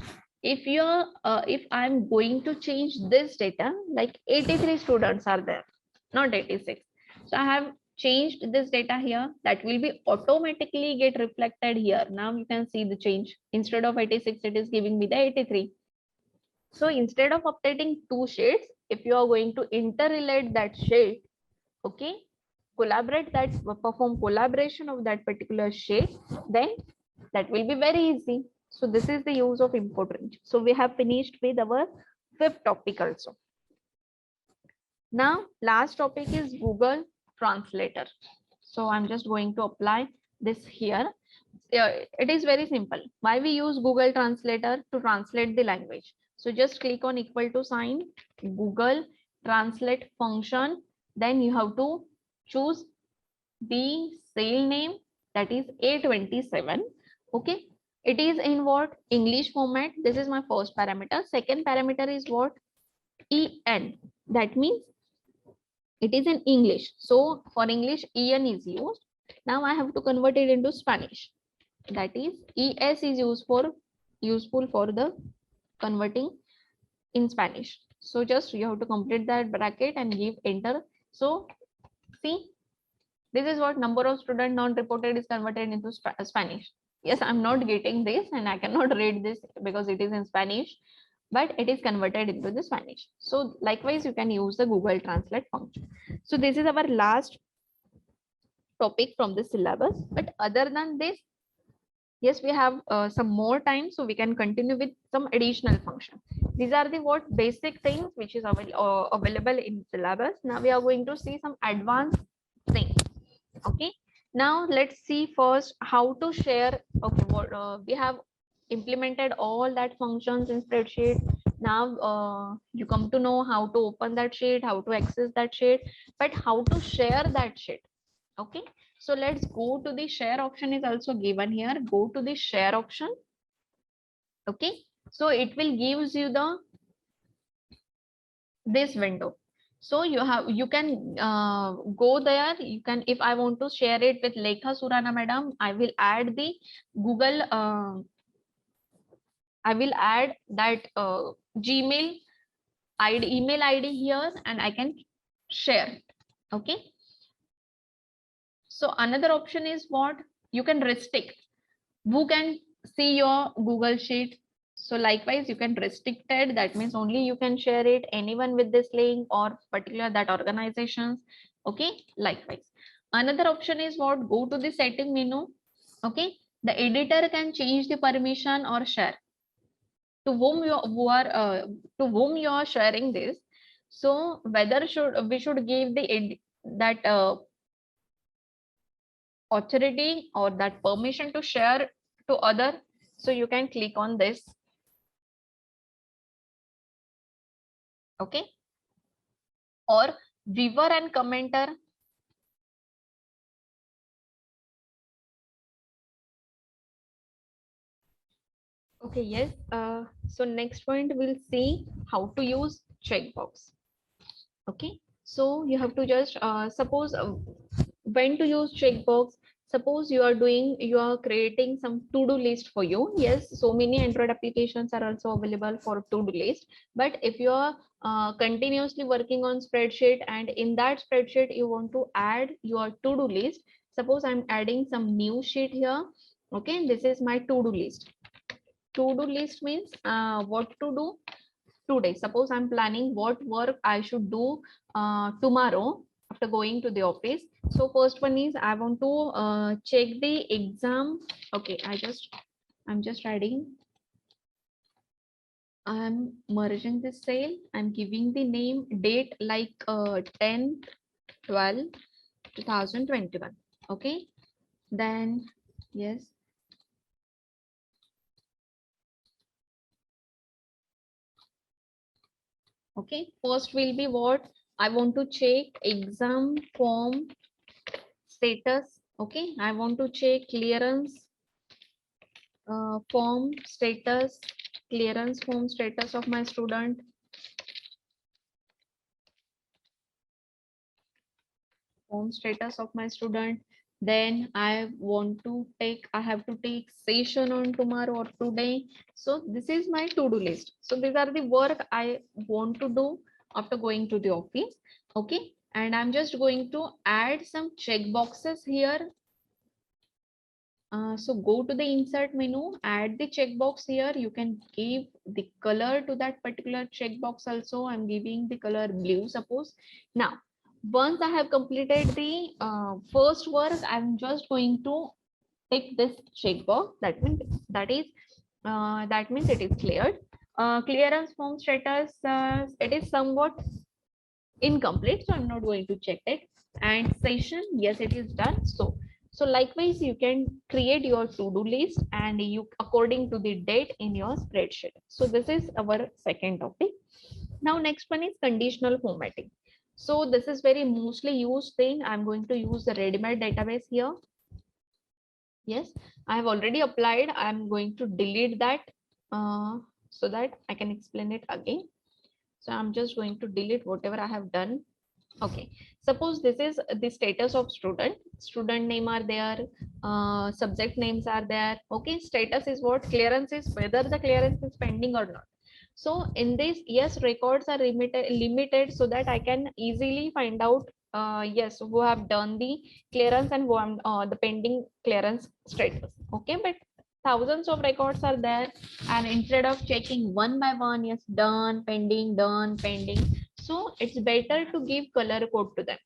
If I'm going to change this data, like 83 students are there, not 86. So I have changed this data here. That will be automatically get reflected here. Now you can see the change. Instead of 86, it is giving me the 83. So instead of updating two sheets, if you are going to interrelate that sheet, okay, collaborate that, perform collaboration of that particular sheet, then that will be very easy. So this is the use of import range. So we have finished with our fifth topic also. Now last topic is Google Translator. So I'm just going to apply this here. It is very simple. Why we use Google Translator? To translate the language. So just click on equal to sign, Google Translate function. Then you have to choose the cell name, that is A27. Okay. It is in what? English format. This is my first parameter. Second parameter is what? EN. That means it is in English. So for English, EN is used. Now I have to convert it into Spanish. That is ES is useful for the converting in Spanish. So just you have to complete that bracket and give enter. So see, this is what number of student non-reported is converted into Spanish. Yes, I'm not getting this and I cannot read this because it is in Spanish, but it is converted into the Spanish. So likewise, you can use the Google Translate function. So this is our last topic from the syllabus. But other than this, yes, we have some more time, so we can continue with some additional function. These are the what basic things which is available in syllabus. Now we are going to see some advanced things. Okay, now let's see first how to share. Okay, what we have implemented all that functions in spreadsheet. Now you come to know how to open that sheet, how to access that sheet, but how to share that sheet. Okay, so let's go to the share option is also given here. Go to the share option. Okay, so it will gives you the this window. So you can go there. You can, if I want to share it with Lekha Surana madam, I will add the Google. I will add that Gmail ID, email ID here, and I can share it. Okay. So another option is what you can restrict. Who can see your Google Sheet? So likewise, you can restrict it. That means only you can share it. Anyone with this link or particular that organizations. Okay, likewise. Another option is what? Go to the setting menu. Okay, the editor can change the permission or share to whom you are sharing this. So whether we should give the that authority or that permission to share to other. So you can click on this. Okay, or viewer and commenter. Okay, yes. So next point we'll see how to use checkbox. Okay, so you have to just suppose when to use checkbox. Suppose you are creating some to-do list for you. Yes, so many Android applications are also available for to-do list. But if you are continuously working on spreadsheet and in that spreadsheet you want to add your to-do list. Suppose I'm adding some new sheet here. Okay, this is my to-do list. to-do list means what to do today. Suppose I'm planning what work I should do tomorrow after going to the office. So first one is I want to check the exam. Okay, I'm just adding. I'm merging this cell. I'm giving the name date like 10 12 2021. Okay, then yes. Okay, first will be what I want to check exam form status. Okay, I want to check clearance form status, clearance form status of my student. Form status of my student. Then I want to take, I have to take session on tomorrow or today. So this is my to-do list. So these are the work I want to do after going to the office. Okay, and I'm just going to add some check boxes here. So go to the insert menu, add the checkbox here. You can give the color to that particular checkbox also. I'm giving the color blue, suppose. Now, once I have completed the first work, I'm just going to tick this checkbox. That means it is cleared. Clearance form status, it is somewhat incomplete, so I'm not going to check it. And session, yes, it is done. So likewise, you can create your to-do list and you according to the date in your spreadsheet. So this is our second topic. Now next one is conditional formatting. So this is very mostly used thing. I'm going to use the ready-made database here. Yes, I have already applied. I'm going to delete that so that I can explain it again. So I'm just going to delete whatever I have done. Okay, suppose this is the status of student. Student name are there, subject names are there. Okay, status is what? Clearance is whether the clearance is pending or not. So in this, yes, records are limited so that I can easily find out yes, who have done the clearance and who have the pending clearance status. Okay, but thousands of records are there, and instead of checking one by one, yes, done, pending, so it's better to give color code to them.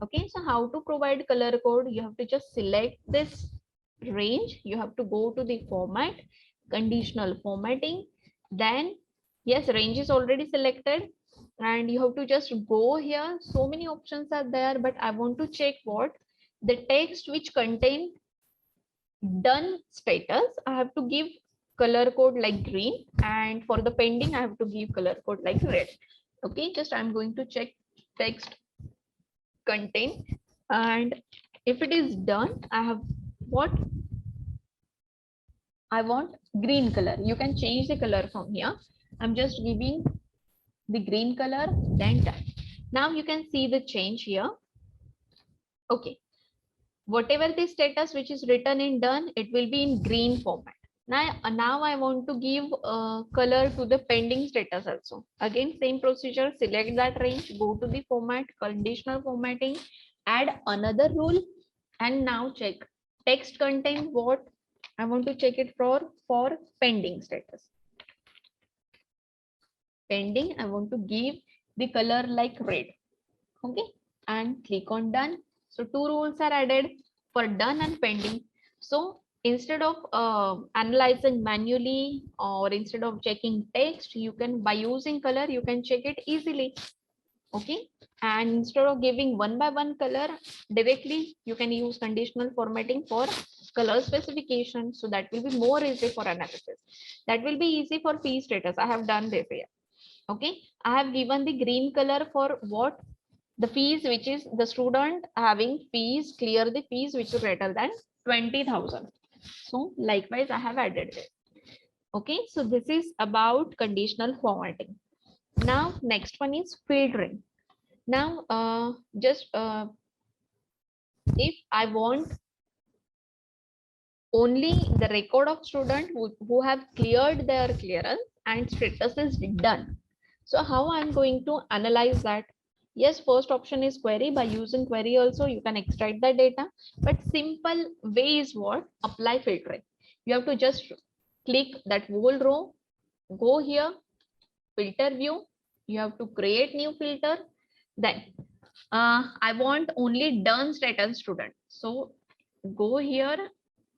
Okay, so how to provide color code? You have to just select this range. You have to go to the format, conditional formatting. Then yes, range is already selected and you have to just go here. So many options are there, but I want to check what the text which contain done status. I have to give color code like green, and for the pending I have to give color code like red. Okay, just I'm going to check text content, and if it is done, I have what I want green color. You can change the color from here. I'm just giving the green color, then done. Now you can see the change here. Okay, whatever the status which is written in done, it will be in green format. Now I want to give color to the pending status also. Again, same procedure, select that range, go to the format, conditional formatting, add another rule, and now check text content what I want to check it for pending status. Pending, I want to give the color like red. Okay, and click on done. So two rules are added for done and pending. So instead of analyzing manually or instead of checking text, you can, by using color, you can check it easily. Okay, and instead of giving one by one color directly, you can use conditional formatting for color specification. So that will be more easy for analysis. That will be easy for fee status. I have done this here. Okay, I have given the green color for what? The fees which is the student having fees, clear the fees which is greater than 20,000. So likewise, I have added it. Okay, so this is about conditional formatting. Now, next one is filtering. Now, if I want only the record of student who have cleared their clearance and status is done. So how I'm going to analyze that? Yes, first option is query. By using query also, you can extract the data, but simple way is what? Apply filtering. You have to just click that whole row, go here, filter view, you have to create new filter. Then I want only done status student. So go here.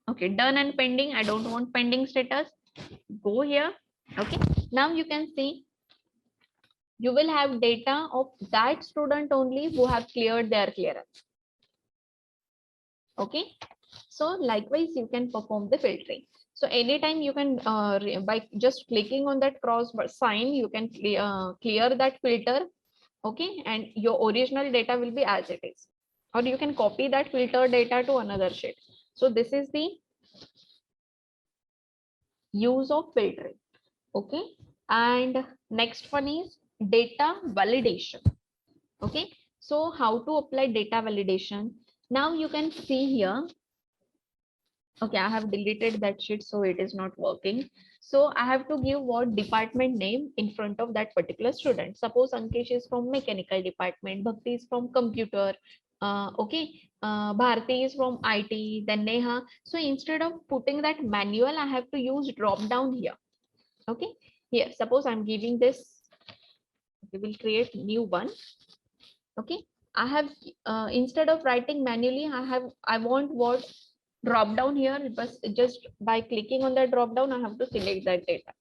Okay, done and pending. I don't want pending status. Go here. Okay, now you can see you will have data of that student only who have cleared their clearance. Okay, so likewise you can perform the filtering. So anytime you can by just clicking on that cross sign, you can clear that filter. Okay, and your original data will be as it is, or you can copy that filter data to another sheet. So this is the use of filtering. Okay, and next one is data validation. Okay, so how to apply data validation? Now you can see here. Okay, I have deleted that sheet, so it is not working. So I have to give what department name in front of that particular student. Suppose Ankesh is from mechanical department, Bhakti is from computer, Bharti is from IT, then Neha. So instead of putting that manual, I have to use drop down here. Okay, here, suppose I'm giving this, we will create new one. Okay, I have instead of writing manually, I want what drop down here, but just by clicking on that drop down, I have to select that data.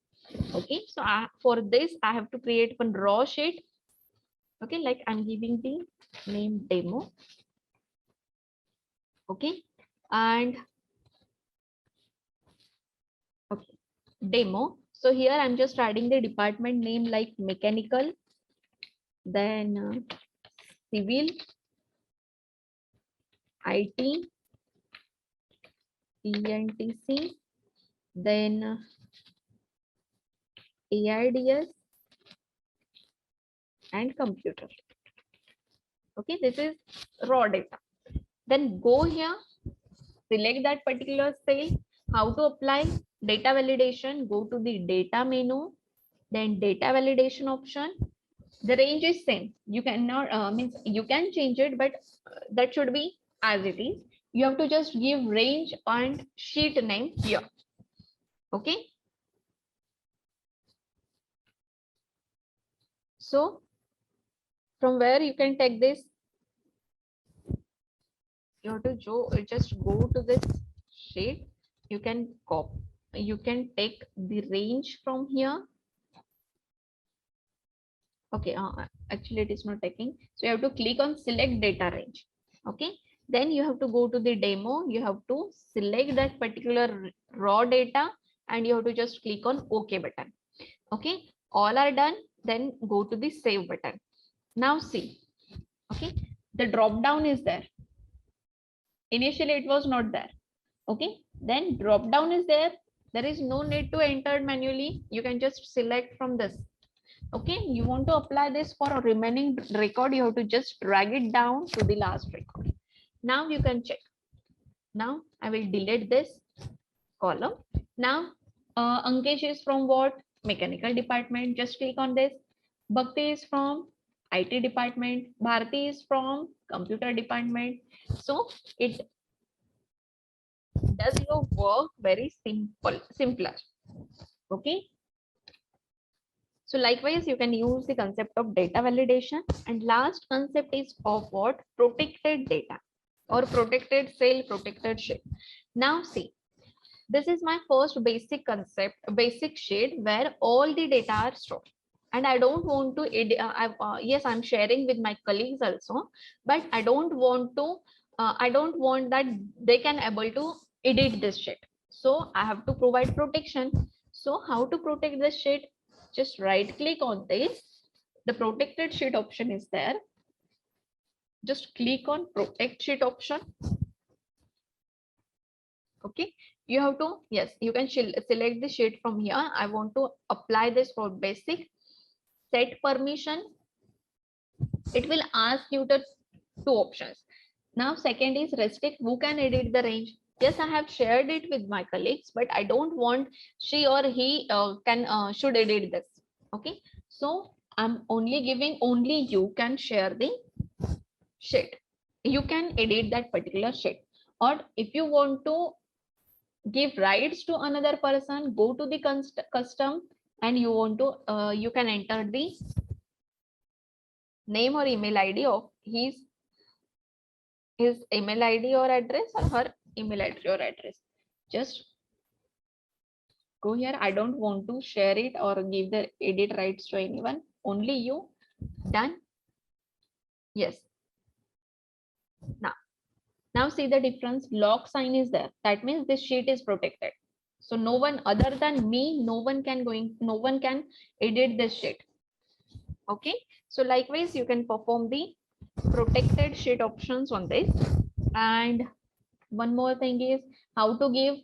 Okay, so for this I have to create one raw sheet. Okay, like I'm giving the name demo. Okay, and okay, demo. So here I'm just adding the department name like mechanical, then civil, IT, ENTC, then AIDS and computer. Okay, this is raw data. Then go here, select that particular cell. How to apply data validation? Go to the data menu, then data validation option. The range is same. You cannot means you can change it, but that should be as it is. You have to just give range and sheet name here. Okay. So from where you can take this, you have to just go to this sheet. You can copy. You can take the range from here. Okay, actually it is not taking. So you have to click on select data range. Okay, then you have to go to the demo. You have to select that particular raw data and you have to just click on OK button. Okay, all are done. Then go to the save button. Now see, okay, the drop down is there. Initially it was not there. Okay, then drop down is there. There is no need to enter manually. You can just select from this. Okay, you want to apply this for a remaining record, you have to just drag it down to the last record. Now you can check. Now I will delete this column. Now Ankesh is from what? Mechanical department. Just click on this. Bhakti is from IT department. Bharti is from computer department. So it does your work very simpler. Okay. So likewise, you can use the concept of data validation. And last concept is of what? Protected data or protected cell, protected sheet. Now see, this is my first basic concept, basic sheet where all the data are stored. And I don't want to, yes, I'm sharing with my colleagues also, but I don't want that they can able to edit this sheet. So I have to provide protection. So how to protect this sheet? Just right click on this. The protected sheet option is there. Just click on protect sheet option. Okay, you have to, yes, you can select the sheet from here. I want to apply this for basic. Set permission. It will ask you the two options. Now second is restrict, who can edit the range. Yes, I have shared it with my colleagues, but I don't want she or he should edit this. Okay, so I'm only giving only you can share the sheet. You can edit that particular sheet, or if you want to give rights to another person, go to the custom, and you want to you can enter the name or email ID of his email ID or address, or her email ID or address. Just go here. I don't want to share it or give the edit rights to anyone, only you. Done. Yes. Now see the difference. Lock sign is there. That means this sheet is protected. So no one other than me, no one can edit this sheet. Okay. So likewise, you can perform the protected sheet options on this. And one more thing is how to give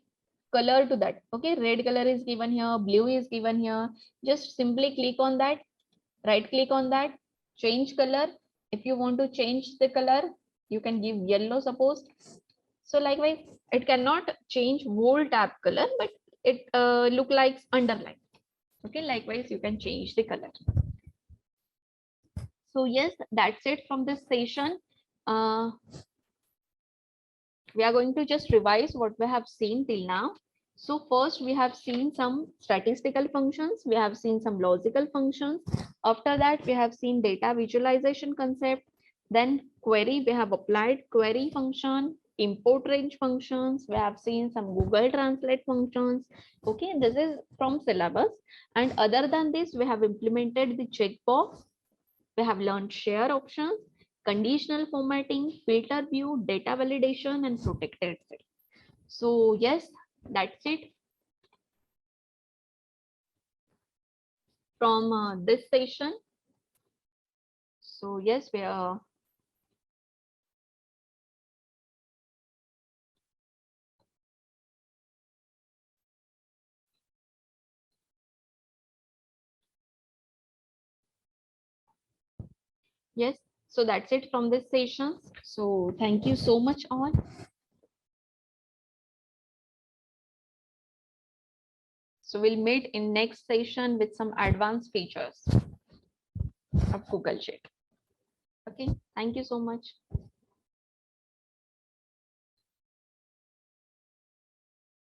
color to that. Okay, red color is given here, blue is given here. Just simply click on that, right click on that, change color. If you want to change the color, you can give yellow, suppose. So likewise, it cannot change whole tab color, but it look like underline. Okay, likewise, you can change the color. So yes, that's it from this session. We are going to just revise what we have seen till now. So first we have seen some statistical functions, we have seen some logical functions. After that, we have seen data visualization concept. Then query, we have applied query function, import range functions. We have seen some Google Translate functions. Okay, this is from syllabus. And other than this, we have implemented the checkbox. We have learned share options, conditional formatting, filter view, data validation, and protected cell. So yes, that's it from this session. So yes, we are. Yes, so that's it from this session. So thank you so much all. So we'll meet in next session with some advanced features of Google Sheet. Okay, thank you so much.